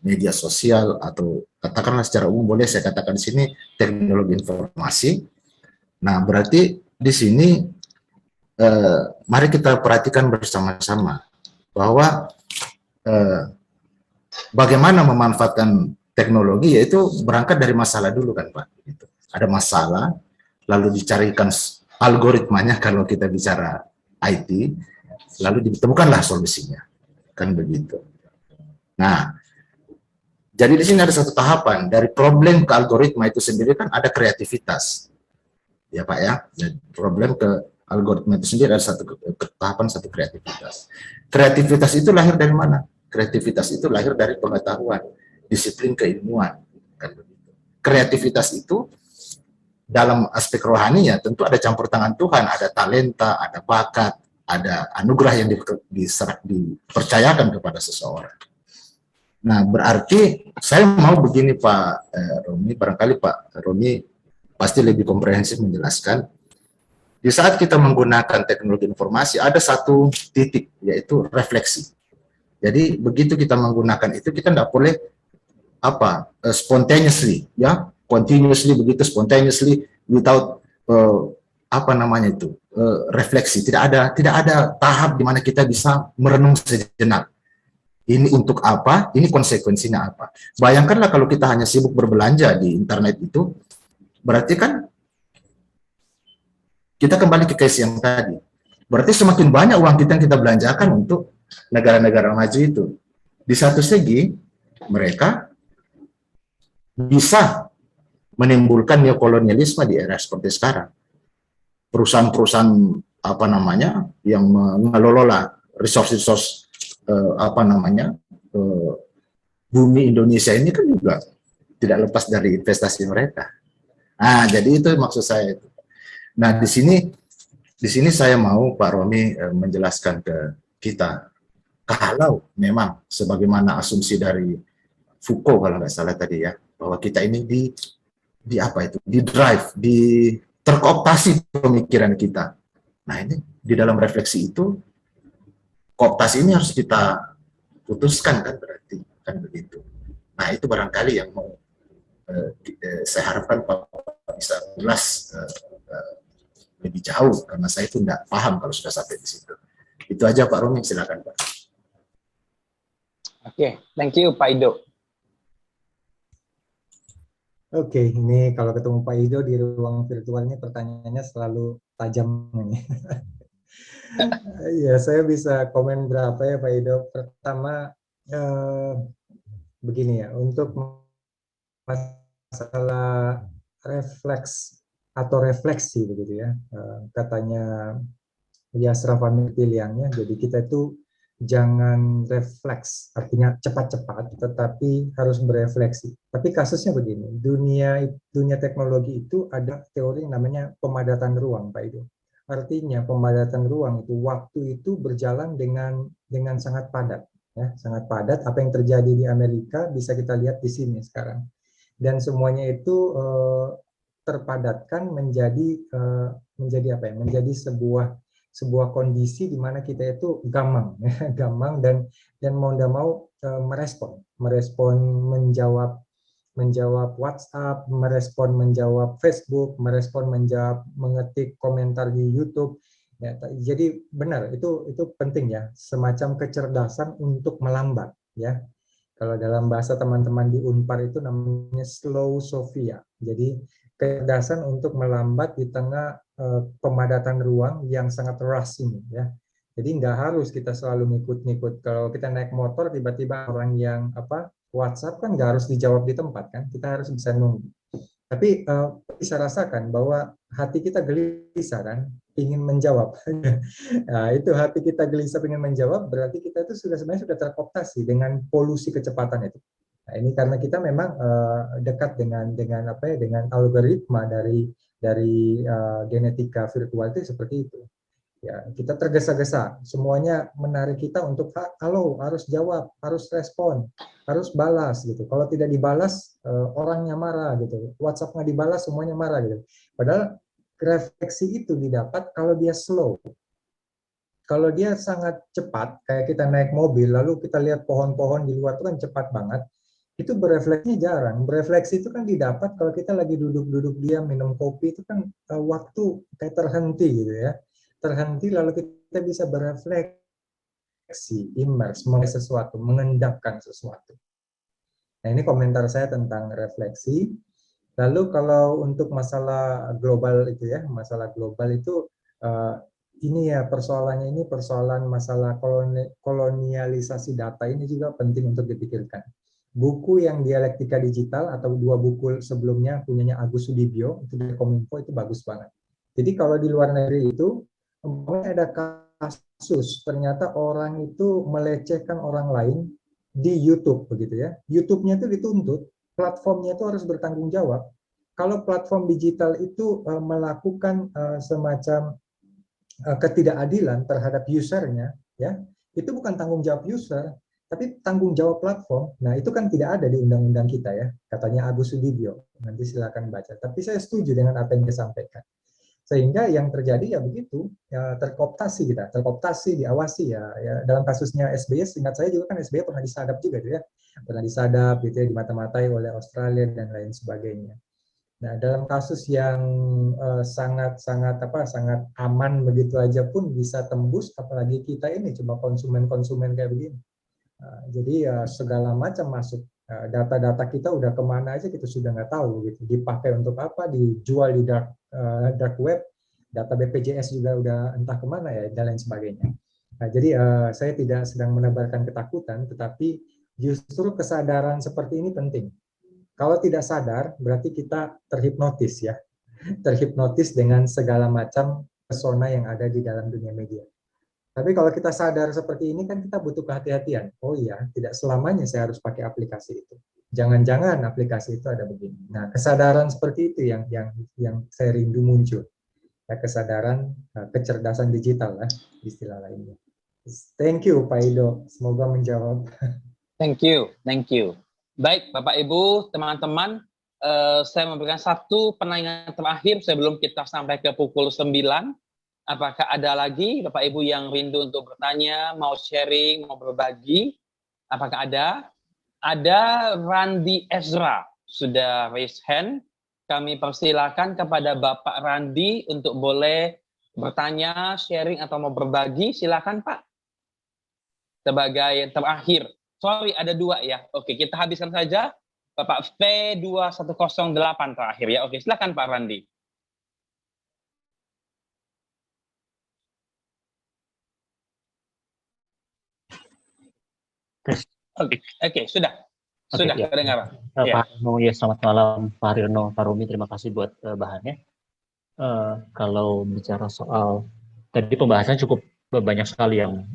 media sosial atau katakanlah secara umum, boleh saya katakan di sini teknologi informasi. Nah, berarti di sini mari kita perhatikan bersama-sama bahwa bagaimana memanfaatkan teknologi, yaitu berangkat dari masalah dulu kan Pak. Gitu. Ada masalah, lalu dicarikan algoritmanya kalau kita bicara IT, lalu ditemukanlah solusinya, kan begitu. Nah, jadi di sini ada satu tahapan dari problem ke algoritma itu sendiri kan ada kreativitas, ya Pak ya. Dan problem ke algoritma itu sendiri ada satu tahapan, satu kreativitas. Kreativitas itu lahir dari mana? Kreativitas itu lahir dari pengetahuan, disiplin keilmuan. Kan begitu. Kreativitas itu dalam aspek rohani ya tentu ada campur tangan Tuhan, ada talenta, ada bakat, ada anugerah yang dipercayakan kepada seseorang. Nah, berarti saya mau begini Pak Romi, barangkali Pak Romi pasti lebih komprehensif menjelaskan. Di saat kita menggunakan teknologi informasi, ada satu titik, yaitu refleksi. Jadi, begitu kita menggunakan itu, kita tidak boleh spontaneously, ya, continuously, begitu spontaneously, without refleksi. Tidak ada tahap di mana kita bisa merenung sejenak. Ini untuk apa? Ini konsekuensinya apa? Bayangkanlah kalau kita hanya sibuk berbelanja di internet itu, berarti kan kita kembali ke case yang tadi. Berarti semakin banyak uang kita yang kita belanjakan untuk negara-negara maju itu. Di satu segi, mereka bisa menimbulkan neokolonialisme di era seperti sekarang. Perusahaan-perusahaan yang mengelola resource bumi Indonesia ini kan juga tidak lepas dari investasi mereka. Nah, jadi itu maksud saya itu. Nah, di sini saya mau Pak Romi menjelaskan ke kita, kalau memang sebagaimana asumsi dari Foucault kalau nggak salah tadi ya, bahwa kita ini terkooptasi pemikiran kita. Nah, ini di dalam refleksi itu kooptasi ini harus kita putuskan kan, berarti kan begitu. Nah, itu barangkali yang mau saya harapkan Pak bisa ulas lebih jauh, karena saya itu tidak paham kalau sudah sampai di situ. Itu aja Pak Romi, silakan Pak. Oke, thank you Pak Ido. Oke, ini kalau ketemu Pak Ido di ruang virtual ini pertanyaannya selalu tajam ini. Ya, saya bisa komen berapa ya Pak Ido. Pertama, begini ya, untuk masalah refleks atau refleksi begitu ya, katanya Yasraf Amir Piliangnya, jadi kita itu jangan refleks, artinya cepat-cepat, tetapi harus berefleksi. Tapi kasusnya begini, dunia teknologi itu ada teori yang namanya pemadatan ruang, Pak Ido. Artinya pemadatan ruang itu waktu itu berjalan dengan sangat padat, ya, sangat padat. Apa yang terjadi di Amerika bisa kita lihat di sini sekarang, dan semuanya itu terpadatkan menjadi apa ya? Menjadi sebuah kondisi di mana kita itu gamang, ya, gamang dan mau tidak mau merespon, menjawab WhatsApp, menjawab Facebook, menjawab, mengetik komentar di YouTube. Ya, jadi benar itu penting ya, semacam kecerdasan untuk melambat ya. Kalau dalam bahasa teman-teman di Unpar itu namanya slow Sofia. Jadi kecerdasan untuk melambat di tengah pemadatan ruang yang sangat rush ini ya. Jadi nggak harus kita selalu ngikut-ngikut. Kalau kita naik motor tiba-tiba orang yang WhatsApp kan nggak harus dijawab di tempat kan. Kita harus bisa nunggu. Tapi bisa rasakan bahwa hati kita gelisah kan, ingin menjawab. Nah, itu hati kita gelisah ingin menjawab, berarti kita itu sebenarnya sudah terkooptasi dengan polusi kecepatan itu. Nah, ini karena kita memang dekat dengan algoritma dari genetika virtual itu seperti itu. Ya, kita tergesa-gesa, semuanya menarik kita untuk halo, harus jawab, harus respon, harus balas gitu. Kalau tidak dibalas, orangnya marah gitu. WhatsApp nggak dibalas, semuanya marah gitu. Padahal refleksi itu didapat kalau dia slow. Kalau dia sangat cepat, kayak kita naik mobil, lalu kita lihat pohon-pohon di luar itu kan cepat banget, itu berefleksinya jarang. Berefleksi itu kan didapat kalau kita lagi duduk-duduk diam minum kopi, itu kan waktu kayak terhenti gitu ya. Terhenti lalu kita bisa berefleksi, immerse, melihat sesuatu, mengendapkan sesuatu. Nah, ini komentar saya tentang refleksi. Lalu kalau untuk masalah global itu ya, masalah global itu ini ya persoalannya, ini persoalan masalah kolonialisasi data ini juga penting untuk dipikirkan. Buku yang dialektika digital atau 2 buku sebelumnya punyanya Agus Sudibyo itu dari Kominfo itu bagus banget. Jadi kalau di luar negeri itu ada kasus ternyata orang itu melecehkan orang lain di YouTube begitu ya. YouTube-nya itu dituntut, platformnya itu harus bertanggung jawab. Kalau platform digital itu melakukan semacam ketidakadilan terhadap usernya, ya itu bukan tanggung jawab user, tapi tanggung jawab platform. Nah itu kan tidak ada di undang-undang kita ya, katanya Agus Sudibyo. Nanti silakan baca. Tapi saya setuju dengan apa yang disampaikan. Sehingga yang terjadi ya begitu, ya terkooptasi kita, terkooptasi, diawasi ya. Dalam kasusnya SBY, seingat saya juga kan SBY pernah disadap juga ya, pernah disadap gitu ya, dimata-matai oleh Australia dan lain sebagainya. Nah, dalam kasus yang sangat aman begitu aja pun bisa tembus, apalagi kita ini cuma konsumen-konsumen kayak begini. Jadi segala macam masuk, data-data kita udah kemana aja kita sudah nggak tahu gitu. Dipakai untuk apa, dijual di dark web, data BPJS juga udah entah kemana ya, dan lain sebagainya. Nah, jadi saya tidak sedang menebarkan ketakutan, tetapi justru kesadaran seperti ini penting. Kalau tidak sadar, berarti kita terhipnotis ya. Terhipnotis dengan segala macam pesona yang ada di dalam dunia media. Tapi kalau kita sadar seperti ini kan kita butuh kehati-hatian. Oh iya, tidak selamanya saya harus pakai aplikasi itu. Jangan-jangan aplikasi itu ada begini. Nah, kesadaran seperti itu yang saya rindu muncul. Ya, kesadaran, kecerdasan digital lah, istilah lainnya. Thank you Pak Ido, semoga menjawab. Thank you. Baik, Bapak Ibu, teman-teman, saya memberikan satu pertanyaan terakhir sebelum kita sampai ke pukul 9. Apakah ada lagi Bapak Ibu yang rindu untuk bertanya, mau sharing, mau berbagi? Apakah ada? Ada Randi Ezra, sudah raise hand. Kami persilakan kepada Bapak Randi untuk boleh bertanya, sharing, atau mau berbagi. Silakan Pak. Sebagai terakhir. Sorry, ada 2 ya. Oke, kita habiskan saja. Bapak V2108 terakhir ya. Oke, silakan Pak Randi. Oke, sudah. Sudah ya. kedengaran. Pak Haryono, ya selamat malam Pak Haryono, Pak Romi, terima kasih buat bahannya. Kalau bicara soal tadi pembahasan cukup banyak sekali yang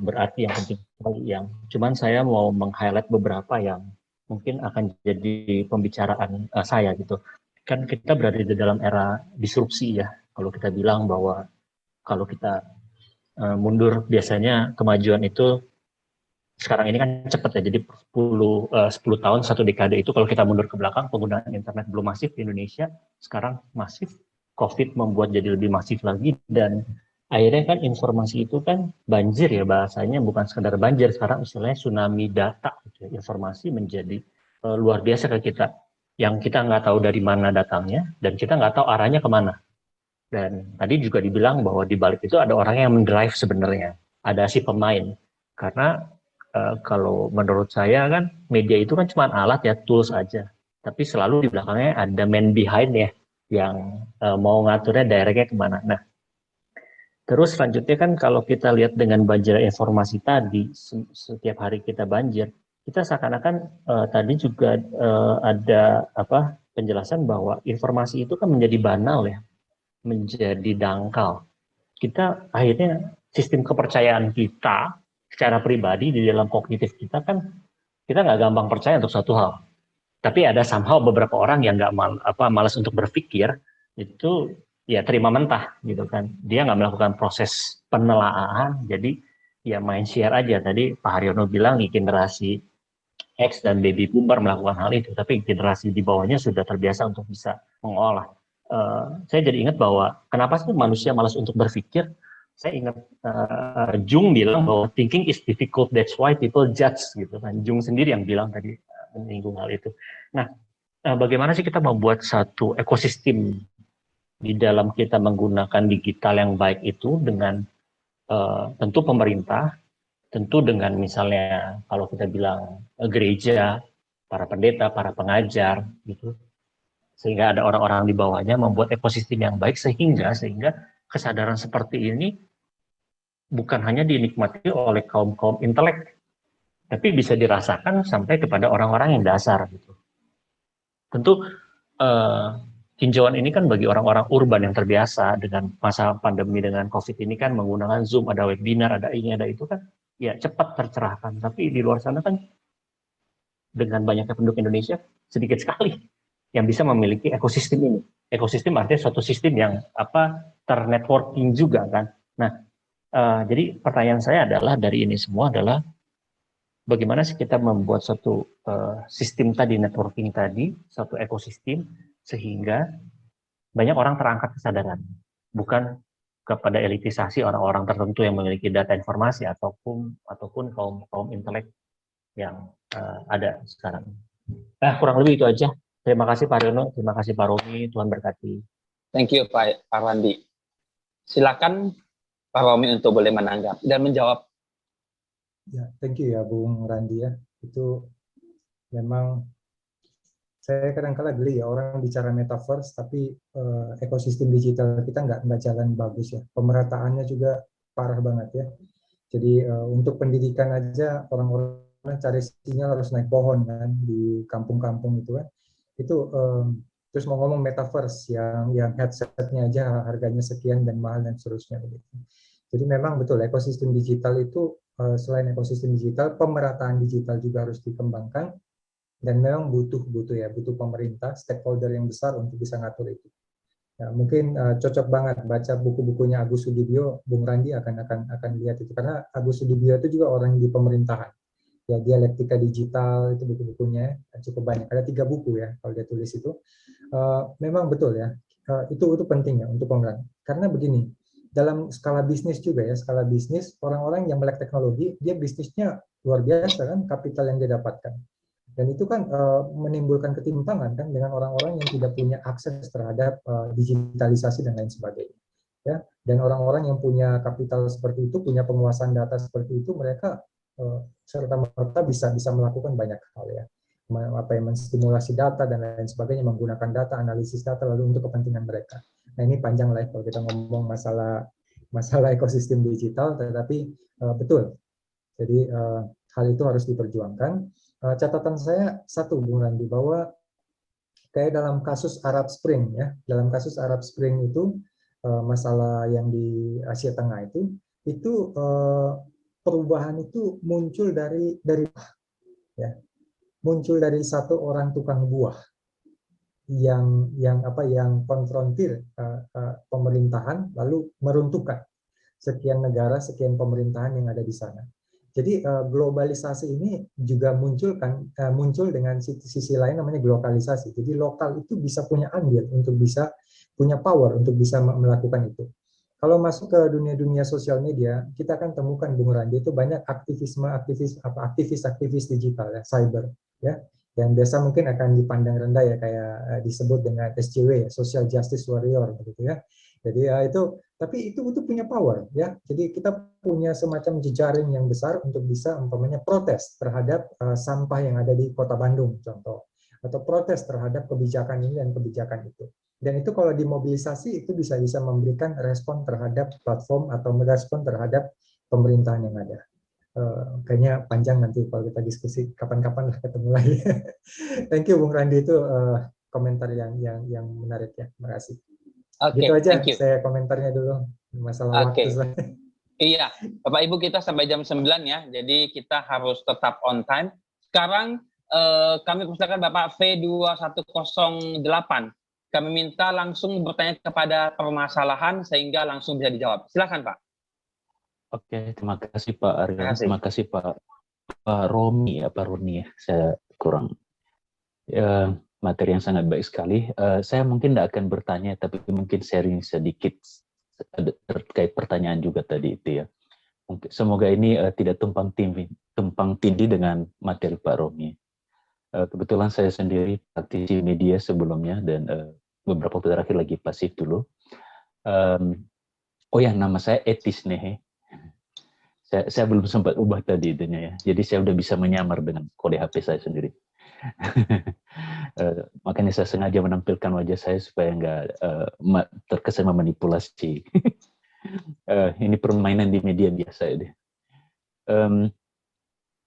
berarti, yang penting sekali, yang cuman saya mau meng-highlight beberapa yang mungkin akan jadi pembicaraan saya gitu. Kan kita berada di dalam era disrupsi ya. Kalau kita bilang bahwa kalau kita mundur biasanya kemajuan itu sekarang ini kan cepat ya. Jadi 10 tahun, 1 dekade itu kalau kita mundur ke belakang penggunaan internet belum masif di Indonesia, sekarang masif. COVID membuat jadi lebih masif lagi, dan akhirnya kan informasi itu kan banjir ya, bahasanya bukan sekedar banjir, sekarang istilahnya tsunami data gitu. Informasi menjadi luar biasa ke kita, yang kita nggak tahu dari mana datangnya dan kita nggak tahu arahnya kemana. Dan tadi juga dibilang bahwa di balik itu ada orang yang mendrive sebenarnya, ada si pemain. Karena kalau menurut saya kan media itu kan cuma alat ya, tools aja, tapi selalu di belakangnya ada man behind ya, yang mau ngaturnya directnya kemana. Nah, terus selanjutnya kan kalau kita lihat dengan banjir informasi tadi, setiap hari kita banjir, kita seakan-akan tadi juga ada penjelasan bahwa informasi itu kan menjadi banal ya, menjadi dangkal. Kita akhirnya sistem kepercayaan kita secara pribadi di dalam kognitif kita kan, kita nggak gampang percaya untuk satu hal. Tapi ada somehow beberapa orang yang nggak malas untuk berpikir, itu ya terima mentah gitu kan. Dia nggak melakukan proses penelaahan, jadi ya main share aja. Tadi Pak Haryono bilang generasi X dan baby boomer melakukan hal itu, tapi generasi di bawahnya sudah terbiasa untuk bisa mengolah. Saya jadi ingat bahwa kenapa sih manusia malas untuk berpikir? Saya ingat Jung bilang bahwa thinking is difficult, that's why people judge gitu kan. Jung sendiri yang bilang tadi menyinggung hal itu. Nah, bagaimana sih kita membuat satu ekosistem di dalam kita menggunakan digital yang baik itu dengan tentu pemerintah, tentu dengan misalnya kalau kita bilang gereja, para pendeta, para pengajar gitu, sehingga ada orang-orang di bawahnya membuat ekosistem yang baik sehingga kesadaran seperti ini bukan hanya dinikmati oleh kaum intelek, tapi bisa dirasakan sampai kepada orang-orang yang dasar gitu. Tentu tinjauan ini kan bagi orang-orang urban yang terbiasa dengan masa pandemi dengan COVID ini kan menggunakan Zoom, ada webinar, ada ini, ada itu kan, ya cepat tercerahkan. Tapi di luar sana kan dengan banyaknya penduduk Indonesia sedikit sekali yang bisa memiliki ekosistem ini. Ekosistem artinya suatu sistem yang ternetworking juga kan. Nah, jadi pertanyaan saya adalah dari ini semua adalah bagaimana sih kita membuat suatu sistem tadi, networking tadi, suatu ekosistem sehingga banyak orang terangkat kesadaran, bukan kepada elitisasi orang-orang tertentu yang memiliki data informasi ataupun kaum intelek yang ada sekarang. Nah, kurang lebih itu aja. Terima kasih Pak Riono, terima kasih Pak Romi, Tuhan berkati. Thank you Pak Randi. Silakan Pak Romi untuk boleh menanggap dan menjawab. Ya, thank you ya Bung Randi ya. Itu memang saya kadang-kala geli ya orang bicara metaverse tapi ekosistem digital kita nggak jalan bagus ya. Pemerataannya juga parah banget ya. Jadi untuk pendidikan aja orang-orang cari sinyal harus naik pohon kan di kampung-kampung itu kan. Itu terus mau ngomong metaverse yang headsetnya aja harganya sekian dan mahal dan seterusnya begitu. Jadi memang betul ekosistem digital itu selain ekosistem digital, pemerataan digital juga harus dikembangkan dan memang butuh pemerintah, stakeholder yang besar untuk bisa ngatur itu. Ya, mungkin cocok banget baca buku-bukunya Agus Sudibyo, Bung Randi akan lihat itu karena Agus Sudibyo itu juga orang di pemerintahan. Ya, dialektika digital itu buku-bukunya cukup banyak. Ada 3 buku ya kalau dia tulis itu. Memang betul ya. Itu penting ya untuk pemerintah. Karena begini, dalam skala bisnis juga ya, skala bisnis orang-orang yang melek teknologi, dia bisnisnya luar biasa kan, kapital yang dia dapatkan. Dan itu kan menimbulkan ketimpangan kan dengan orang-orang yang tidak punya akses terhadap digitalisasi dan lain sebagainya. Ya, dan orang-orang yang punya kapital seperti itu, punya penguasaan data seperti itu, mereka serta-merta bisa melakukan banyak hal ya. Menstimulasi data dan lain sebagainya, menggunakan data, analisis data lalu untuk kepentingan mereka. Nah, ini panjang lah kalau kita ngomong masalah ekosistem digital, tetapi betul. Jadi hal itu harus diperjuangkan. Catatan saya satu, Bung Randi, bahwa kayak dalam kasus Arab Spring ya, dalam kasus Arab Spring itu masalah yang di Asia Tengah itu perubahan itu muncul dari ya, muncul dari satu orang tukang buah yang konfrontir pemerintahan lalu meruntuhkan sekian negara, sekian pemerintahan yang ada di sana. Jadi globalisasi ini juga muncul dengan sisi lain namanya globalisasi. Jadi lokal itu bisa punya andil untuk bisa punya power untuk bisa melakukan itu. Kalau masuk ke dunia sosial media, kita akan temukan Bung Randi itu banyak aktivis digital ya, cyber ya, yang biasa mungkin akan dipandang rendah ya, kayak disebut dengan SJW ya, social justice warrior begitu ya. Jadi tapi itu punya power ya. Jadi kita punya semacam jejaring yang besar untuk bisa umpamanya protes terhadap sampah yang ada di Kota Bandung contoh, atau protes terhadap kebijakan ini dan kebijakan itu. Dan itu kalau dimobilisasi itu bisa memberikan respon terhadap platform atau merespon terhadap pemerintahan yang ada. Kayaknya panjang nanti kalau kita diskusi, kapan-kapan lah ketemu lagi. Thank you Bung Randi, itu komentar yang menarik ya. Terima kasih. Gitu aja saya komentarnya dulu masalah waktu. Iya, Bapak Ibu, kita sampai jam 9 ya. Jadi kita harus tetap on time. Sekarang kami persilakan Bapak V2108. Kami minta langsung bertanya kepada permasalahan sehingga langsung bisa dijawab. Silakan Pak. Oke, terima kasih Pak Aryan. Terima kasih Pak Pak Romi ya, Pak Roni ya, saya kurang materi yang sangat baik sekali. Saya mungkin tidak akan bertanya, tapi mungkin sharing sedikit terkait pertanyaan juga tadi itu ya. Semoga ini tidak tumpang tindih dengan materi Pak Romi. Kebetulan saya sendiri praktisi media sebelumnya dan beberapa waktu terakhir lagi pasif dulu. Oh ya, nama saya Etis Nehe. Saya belum sempat ubah tadi itunya ya. Jadi saya udah bisa menyamar dengan kode HP saya sendiri. Makanya saya sengaja menampilkan wajah saya supaya nggak terkesan memanipulasi. Ini permainan di media biasa ya.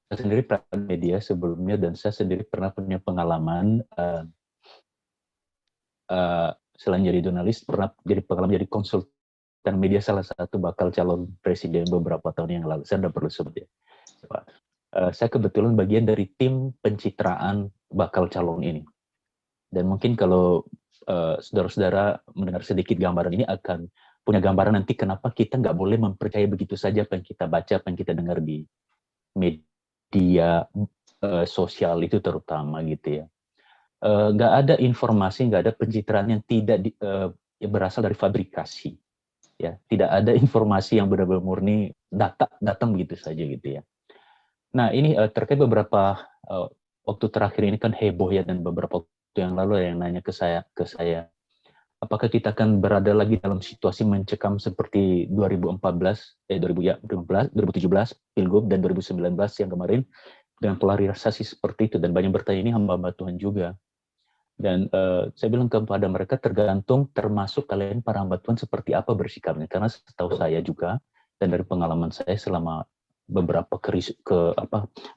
Saya sendiri pernah media sebelumnya dan saya sendiri pernah punya pengalaman selain jadi jurnalis, pernah jadi pengalaman jadi konsultan media salah satu bakal calon presiden beberapa tahun yang lalu. Saya tidak perlu sebut ya. Saya kebetulan bagian dari tim pencitraan bakal calon ini. Dan mungkin kalau saudara-saudara mendengar sedikit gambaran ini akan punya gambaran nanti kenapa kita nggak boleh mempercayai begitu saja apa yang kita baca, apa yang kita dengar di media sosial itu terutama gitu ya. Nggak ada informasi, nggak ada pencitraan yang tidak berasal dari fabrikasi. Ya, tidak ada informasi yang benar-benar murni datang begitu saja gitu ya. Nah ini terkait beberapa waktu terakhir ini kan heboh ya, dan beberapa waktu yang lalu yang nanya ke saya, apakah kita akan berada lagi dalam situasi mencekam seperti 2017 Pilgub dan 2019 yang kemarin dengan polarisasi seperti itu, dan banyak bertanya ini hamba-hamba Tuhan juga. Dan saya bilang kepada mereka tergantung termasuk kalian para hamba Tuhan seperti apa bersikapnya, karena setahu saya juga dan dari pengalaman saya selama beberapa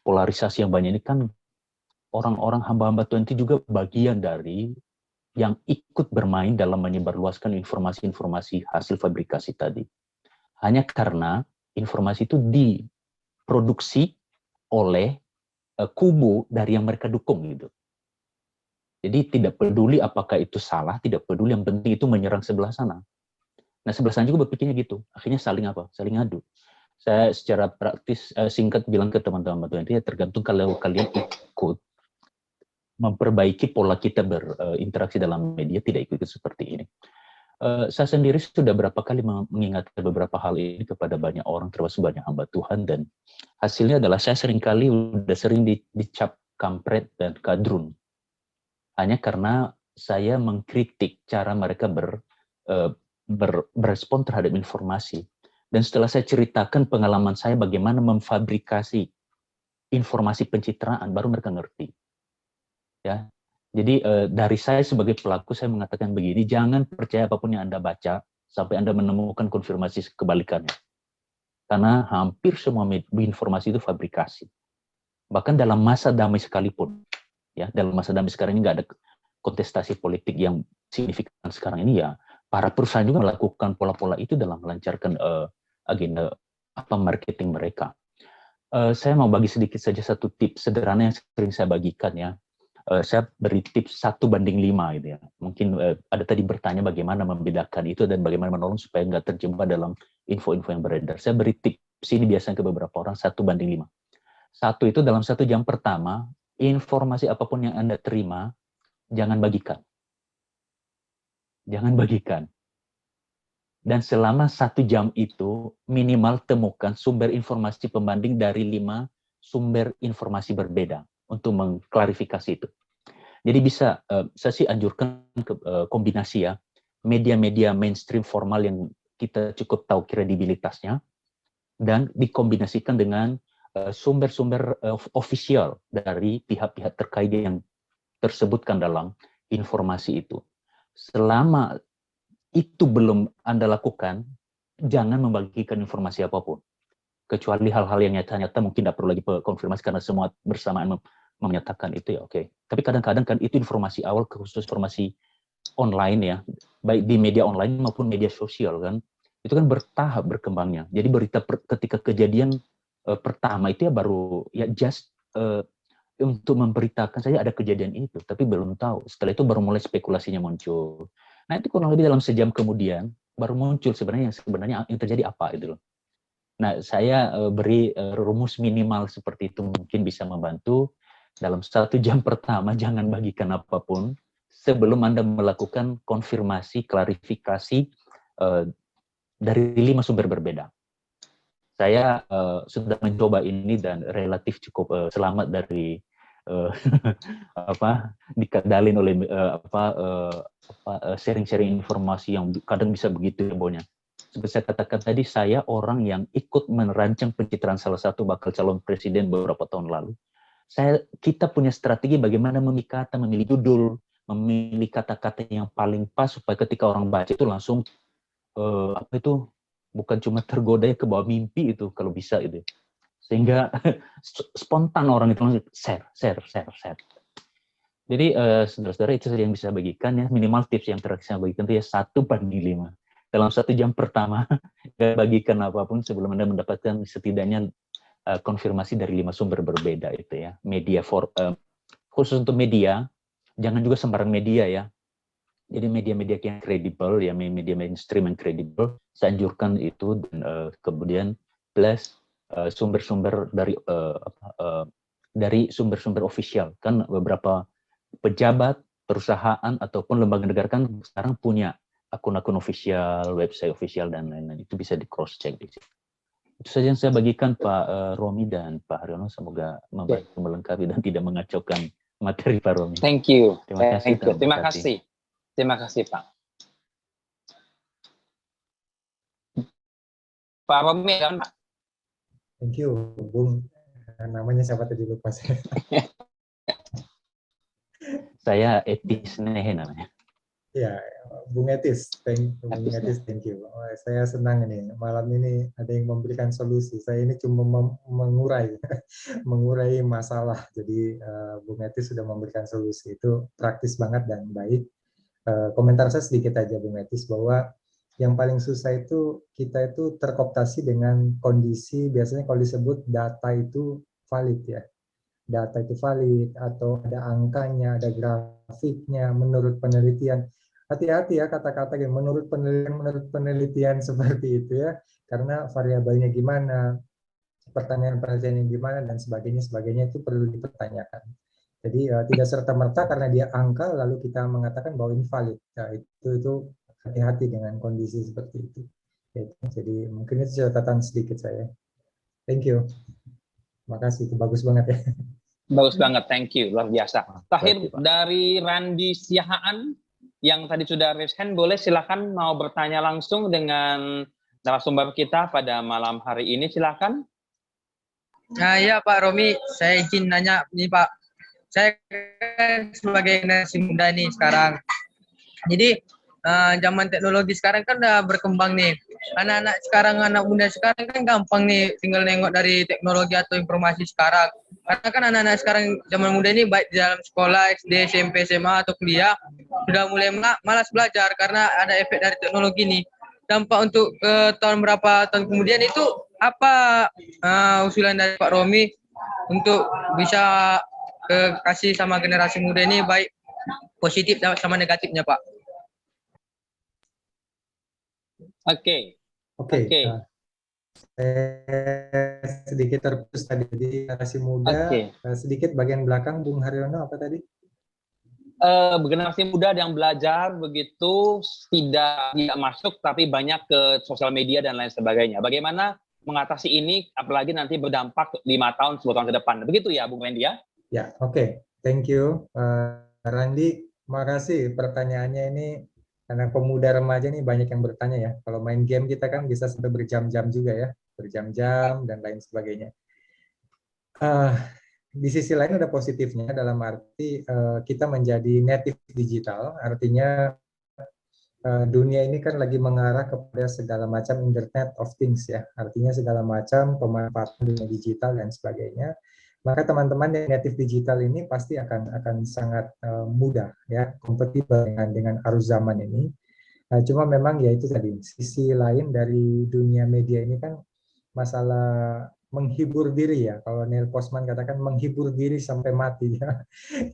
polarisasi yang banyak ini kan orang-orang hamba-hamba Tuhan itu juga bagian dari yang ikut bermain dalam menyebarluaskan informasi-informasi hasil fabrikasi tadi. Hanya karena informasi itu diproduksi oleh kubu dari yang mereka dukung gitu. Jadi tidak peduli apakah itu salah, tidak peduli, yang penting itu menyerang sebelah sana. Nah sebelah sana juga berpikirnya gitu, akhirnya saling adu. Saya secara praktis singkat bilang ke teman-teman itu ya tergantung kalau kalian ikut memperbaiki pola kita berinteraksi dalam media, tidak ikut seperti ini. Saya sendiri sudah berapa kali mengingatkan beberapa hal ini kepada banyak orang, termasuk banyak hamba Tuhan, dan hasilnya adalah saya sering dicap kampret dan kadrun. Hanya karena saya mengkritik cara mereka berespon terhadap informasi. Dan setelah saya ceritakan pengalaman saya bagaimana memfabrikasi informasi pencitraan, baru mereka ngerti. Ya, jadi dari saya sebagai pelaku, saya mengatakan begini, jangan percaya apapun yang Anda baca sampai Anda menemukan konfirmasi kebalikannya. Karena hampir semua informasi itu fabrikasi. Bahkan dalam masa damai sekalipun, ya, dalam masa damai sekarang ini nggak ada kontestasi politik yang signifikan sekarang ini, ya para perusahaan juga melakukan pola-pola itu dalam melancarkan agenda marketing mereka. Saya mau bagi sedikit saja satu tips sederhana yang sering saya bagikan ya. Saya beri tips 1:5 gitu ya. Mungkin ada tadi bertanya bagaimana membedakan itu dan bagaimana menolong supaya nggak terjebak dalam info-info yang beredar. Saya beri tips ini biasanya ke beberapa orang 1:5. Satu itu dalam 1 jam pertama, informasi apapun yang Anda terima, jangan bagikan. Jangan bagikan. Dan selama 1 jam itu, minimal temukan sumber informasi pembanding dari 5 sumber informasi berbeda untuk mengklarifikasi itu. Jadi bisa, saya sih anjurkan kombinasi ya, media-media mainstream formal yang kita cukup tahu kredibilitasnya, dan dikombinasikan dengan sumber-sumber official dari pihak-pihak terkait yang tersebutkan dalam informasi itu. Selama itu belum Anda lakukan, jangan membagikan informasi apapun. Kecuali hal-hal yang nyata-nyata mungkin tidak perlu lagi konfirmasi karena semua bersamaan menyatakan itu ya oke. Tapi kadang-kadang kan itu informasi awal, khusus informasi online ya, baik di media online maupun media sosial kan, itu kan bertahap berkembangnya. Jadi berita ketika kejadian pertama itu ya baru ya just untuk memberitakan saja ada kejadian itu, tapi belum tahu. Setelah itu baru mulai spekulasinya muncul. Nah itu kurang lebih dalam sejam kemudian baru muncul sebenarnya yang terjadi apa itu loh. Nah, saya beri rumus minimal seperti itu mungkin bisa membantu. Dalam 1 jam pertama jangan bagikan apapun sebelum Anda melakukan konfirmasi, klarifikasi dari 5 sumber berbeda. Saya sudah mencoba ini dan relatif cukup selamat dari dikadalin oleh sharing-sharing informasi yang kadang bisa begitu hebohnya. Seperti saya katakan tadi, saya orang yang ikut merancang pencitraan salah satu bakal calon presiden beberapa tahun lalu. Kita punya strategi bagaimana memilih kata, memilih judul, memilih kata-kata yang paling pas supaya ketika orang baca itu langsung bukan cuma tergoda ke bawah mimpi itu kalau bisa itu. Sehingga spontan orang itu langsung share. Jadi saudara-saudara itu yang bisa bagikan ya, minimal tips yang terakhir saya bagikan itu ya 1/5. Dalam 1 jam pertama bagikan apapun sebelum Anda mendapatkan setidaknya konfirmasi dari 5 sumber berbeda itu ya. Media khusus untuk media, jangan juga sembarang media ya. Jadi media-media yang kredibel ya, media mainstream yang kredibel, saya anjurkan itu dan kemudian plus sumber-sumber dari sumber-sumber official. Kan beberapa pejabat, perusahaan ataupun lembaga negara kan sekarang punya akun-akun official, website official dan lain-lain. Itu bisa di cross check di situ. Itu saja yang saya bagikan Pak Romi dan Pak Haryono. Semoga membantu melengkapi dan tidak mengacaukan materi Pak Romi. Thank you. Terima kasih. Terima kasih Pak. Pak Romi kan Pak? Thank you, Bung. Namanya siapa tadi lupa saya. Saya Etis Nehe namanya. Ya, Bung Etis, thank you. Saya senang ini, malam ini ada yang memberikan solusi. Saya ini cuma mengurai masalah. Jadi Bung Etis sudah memberikan solusi. Itu praktis banget dan baik. Komentar saya sedikit aja Bung Etis, bahwa yang paling susah itu kita itu terkooptasi dengan kondisi, biasanya kalau disebut data itu valid ya. Data itu valid atau ada angkanya, ada grafiknya menurut penelitian. Hati-hati ya kata-kata yang menurut penelitian seperti itu ya, karena variabelnya gimana, pertanyaan-pertanyaannya gimana dan sebagainya itu perlu dipertanyakan. Jadi tidak serta-merta karena dia angka lalu kita mengatakan bahwa ini valid. Nah, itu hati-hati dengan kondisi seperti itu. Jadi mungkin itu catatan sedikit saya. Thank you. Makasih, itu bagus banget ya. Bagus banget, thank you, luar biasa. Terakhir dari Randi Siahaan yang tadi sudah raise hand, boleh silakan mau bertanya langsung dengan narasumber kita pada malam hari ini, silakan. Nah, ya Pak Romi, saya izin nanya nih Pak. Saya sebagai generasi muda nih sekarang. Jadi zaman teknologi sekarang kan udah berkembang nih. Anak-anak sekarang, anak muda sekarang kan gampang nih tinggal nengok dari teknologi atau informasi sekarang. Karena kan anak-anak sekarang zaman muda ini baik di dalam sekolah, SD, SMP, SMA atau kuliah sudah mulai malas belajar karena ada efek dari teknologi nih. Dampak untuk tahun kemudian itu apa usulan dari Pak Romi untuk bisa kasih sama generasi muda ini baik positif sama negatifnya Pak? Oke. Sedikit terputus tadi, jadi generasi muda. Sedikit bagian belakang Bung Haryono apa tadi? Generasi muda yang belajar begitu tidak masuk tapi banyak ke sosial media dan lain sebagainya. Bagaimana mengatasi ini apalagi nanti berdampak 5 tahun 10 tahun ke depan. Begitu ya Bung Randy ya? Ya, oke. Thank you Randy. Makasih pertanyaannya ini, karena pemuda remaja nih banyak yang bertanya ya. Kalau main game kita kan bisa sampai berjam-jam juga ya, berjam-jam dan lain sebagainya. Di sisi lain ada positifnya dalam arti kita menjadi native digital, artinya dunia ini kan lagi mengarah kepada segala macam Internet of Things ya, artinya segala macam pemanfaatan dunia digital dan sebagainya. Maka teman-teman yang native digital ini pasti akan sangat mudah ya, kompatibel dengan arus zaman ini. Cuma memang ya itu tadi, sisi lain dari dunia media ini kan masalah menghibur diri ya, kalau Neil Postman katakan menghibur diri sampai mati ya.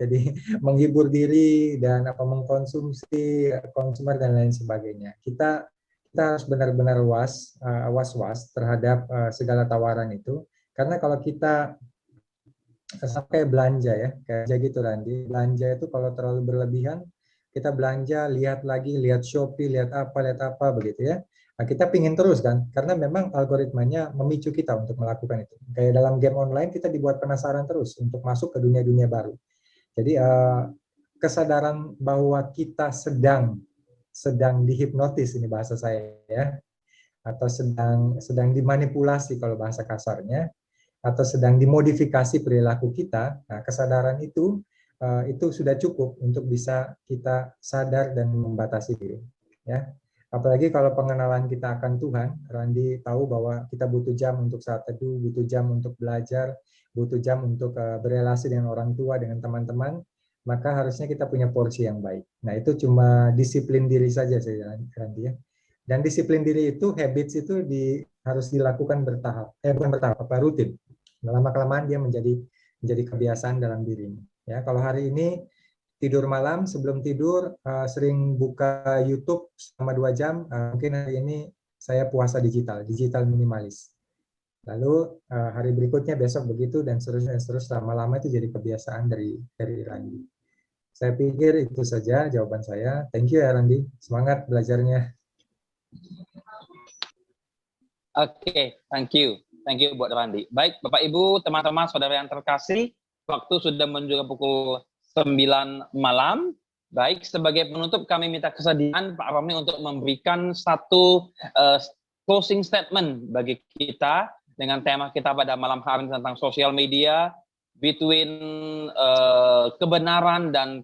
Jadi menghibur diri dan mengkonsumsi konsumer dan lain sebagainya. Kita kita harus benar-benar was-was terhadap segala tawaran itu. Karena kalau kita sampai belanja ya, kayak gitu Randi, belanja itu kalau terlalu berlebihan, kita belanja, lihat lagi, lihat Shopee, lihat apa begitu ya. Nah, kita pingin terus kan, karena memang algoritmanya memicu kita untuk melakukan itu. Kayak dalam game online kita dibuat penasaran terus untuk masuk ke dunia-dunia baru. Jadi kesadaran bahwa kita sedang dihipnotis, ini bahasa saya ya, atau sedang dimanipulasi kalau bahasa kasarnya, atau sedang dimodifikasi perilaku kita. Nah, kesadaran itu sudah cukup untuk bisa kita sadar dan membatasi diri. Ya, apalagi kalau pengenalan kita akan Tuhan, Randi tahu bahwa kita butuh jam untuk saat teduh, butuh jam untuk belajar, butuh jam untuk berelasi dengan orang tua, dengan teman-teman, maka harusnya kita punya porsi yang baik. Nah, itu cuma disiplin diri saja saya Randi ya. Dan disiplin diri itu, habits itu harus dilakukan bertahap, bukan bertahap, rutin. Lama-kelamaan dia menjadi kebiasaan dalam dirinya. Ya, kalau hari ini tidur malam, sebelum tidur sering buka YouTube selama 2 jam, mungkin hari ini saya puasa digital minimalis. Lalu hari berikutnya besok begitu dan seterusnya. Lama-lama itu jadi kebiasaan dari Randi. Saya pikir itu saja jawaban saya. Thank you ya Randi, semangat belajarnya. Oke, thank you. Thank you buat Randi. Baik, Bapak Ibu, teman-teman, saudara yang terkasih, waktu sudah menuju pukul 9 malam. Baik, sebagai penutup kami minta kesediaan Pak Romi untuk memberikan satu closing statement bagi kita dengan tema kita pada malam hari ini tentang sosial media, between kebenaran dan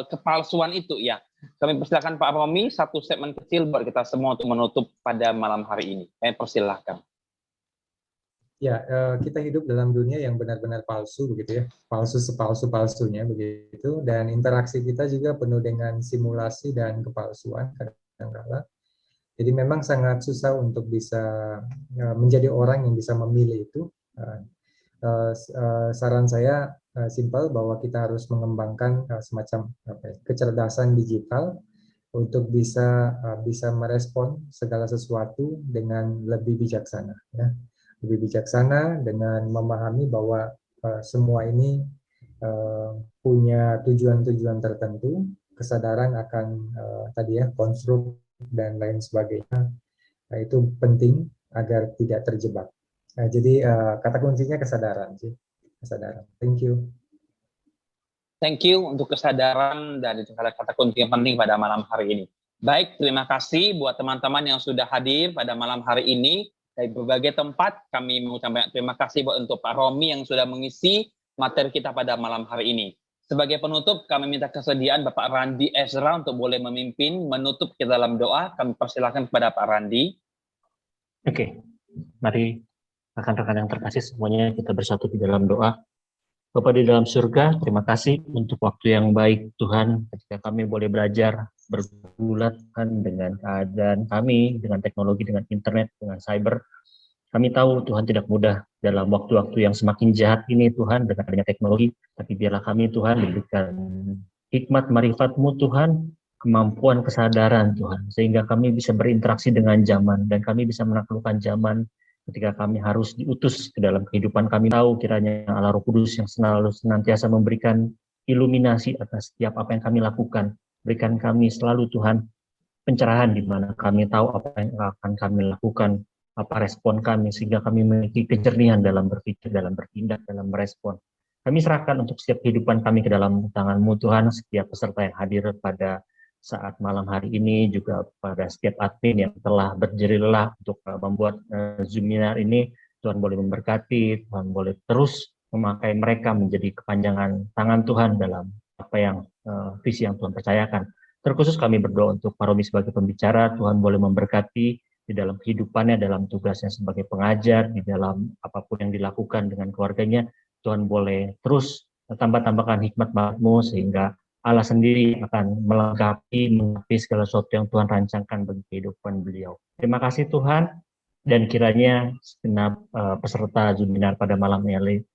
kepalsuan itu ya. Kami persilakan Pak Romi satu statement kecil buat kita semua untuk menutup pada malam hari ini. Kami persilahkan. Ya, kita hidup dalam dunia yang benar-benar palsu begitu ya, palsu sepalsu-palsunya begitu, dan interaksi kita juga penuh dengan simulasi dan kepalsuan kadang-kala. Jadi memang sangat susah untuk bisa menjadi orang yang bisa memilih itu. Saran saya simpel bahwa kita harus mengembangkan semacam kecerdasan digital untuk bisa merespon segala sesuatu dengan lebih bijaksana ya. Lebih bijaksana dengan memahami bahwa semua ini punya tujuan-tujuan tertentu, kesadaran akan tadi ya konstruk dan lain sebagainya. Nah, itu penting agar tidak terjebak. Nah, jadi kata kuncinya kesadaran sih, kesadaran. Thank you. Thank you untuk kesadaran dan itu kata kunci yang penting pada malam hari ini. Baik, terima kasih buat teman-teman yang sudah hadir pada malam hari ini. Dari berbagai tempat kami mengucapkan terima kasih buat untuk Pak Romi yang sudah mengisi materi kita pada malam hari ini. Sebagai penutup kami minta kesediaan Bapak Randi Ezra untuk boleh memimpin menutup kita dalam doa. Kami persilakan kepada Pak Randi. Oke, mari rekan-rekan yang terkasih semuanya kita bersatu di dalam doa. Bapa di dalam surga, terima kasih untuk waktu yang baik Tuhan ketika kami boleh belajar bergulatkan dengan keadaan kami, dengan teknologi, dengan internet, dengan cyber. Kami tahu Tuhan tidak mudah dalam waktu-waktu yang semakin jahat ini Tuhan dengan adanya teknologi, tapi biarlah kami Tuhan diberikan hikmat marifat-Mu Tuhan, kemampuan kesadaran Tuhan, sehingga kami bisa berinteraksi dengan zaman dan kami bisa menaklukkan zaman ketika kami harus diutus ke dalam kehidupan kami. Tahu kiranya Allah Roh Kudus yang selalu senantiasa memberikan iluminasi atas setiap apa yang kami lakukan. Berikan kami selalu Tuhan pencerahan di mana kami tahu apa yang akan kami lakukan, apa respon kami, sehingga kami memiliki kejernihan dalam berpikir, dalam bertindak, dalam merespon. Kami serahkan untuk setiap kehidupan kami ke dalam tangan-Mu Tuhan, setiap peserta yang hadir pada saat malam hari ini, juga pada setiap admin yang telah berjerih lelah untuk membuat Zoominar ini. Tuhan boleh memberkati, Tuhan boleh terus memakai mereka menjadi kepanjangan tangan Tuhan dalam apa yang visi yang Tuhan percayakan. Terkhusus kami berdoa untuk Pak Romi sebagai pembicara, Tuhan boleh memberkati di dalam kehidupannya, dalam tugasnya sebagai pengajar, di dalam apapun yang dilakukan dengan keluarganya. Tuhan boleh terus tambah-tambahkan hikmat-Mu sehingga Allah sendiri akan melengkapi segala sesuatu yang Tuhan rancangkan bagi kehidupan beliau. Terima kasih Tuhan, dan kiranya segenap peserta Zoominar pada malam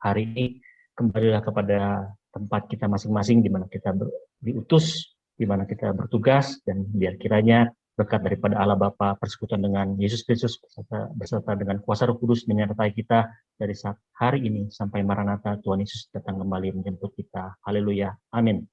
hari ini kembalilah kepada tempat kita masing-masing di mana kita diutus, di mana kita bertugas, dan biar kiranya berkat daripada Allah Bapa, persekutuan dengan Yesus Kristus, beserta dengan kuasa Roh Kudus menyertai kita dari saat hari ini sampai Maranatha Tuhan Yesus datang kembali menjemput kita. Haleluya. Amin.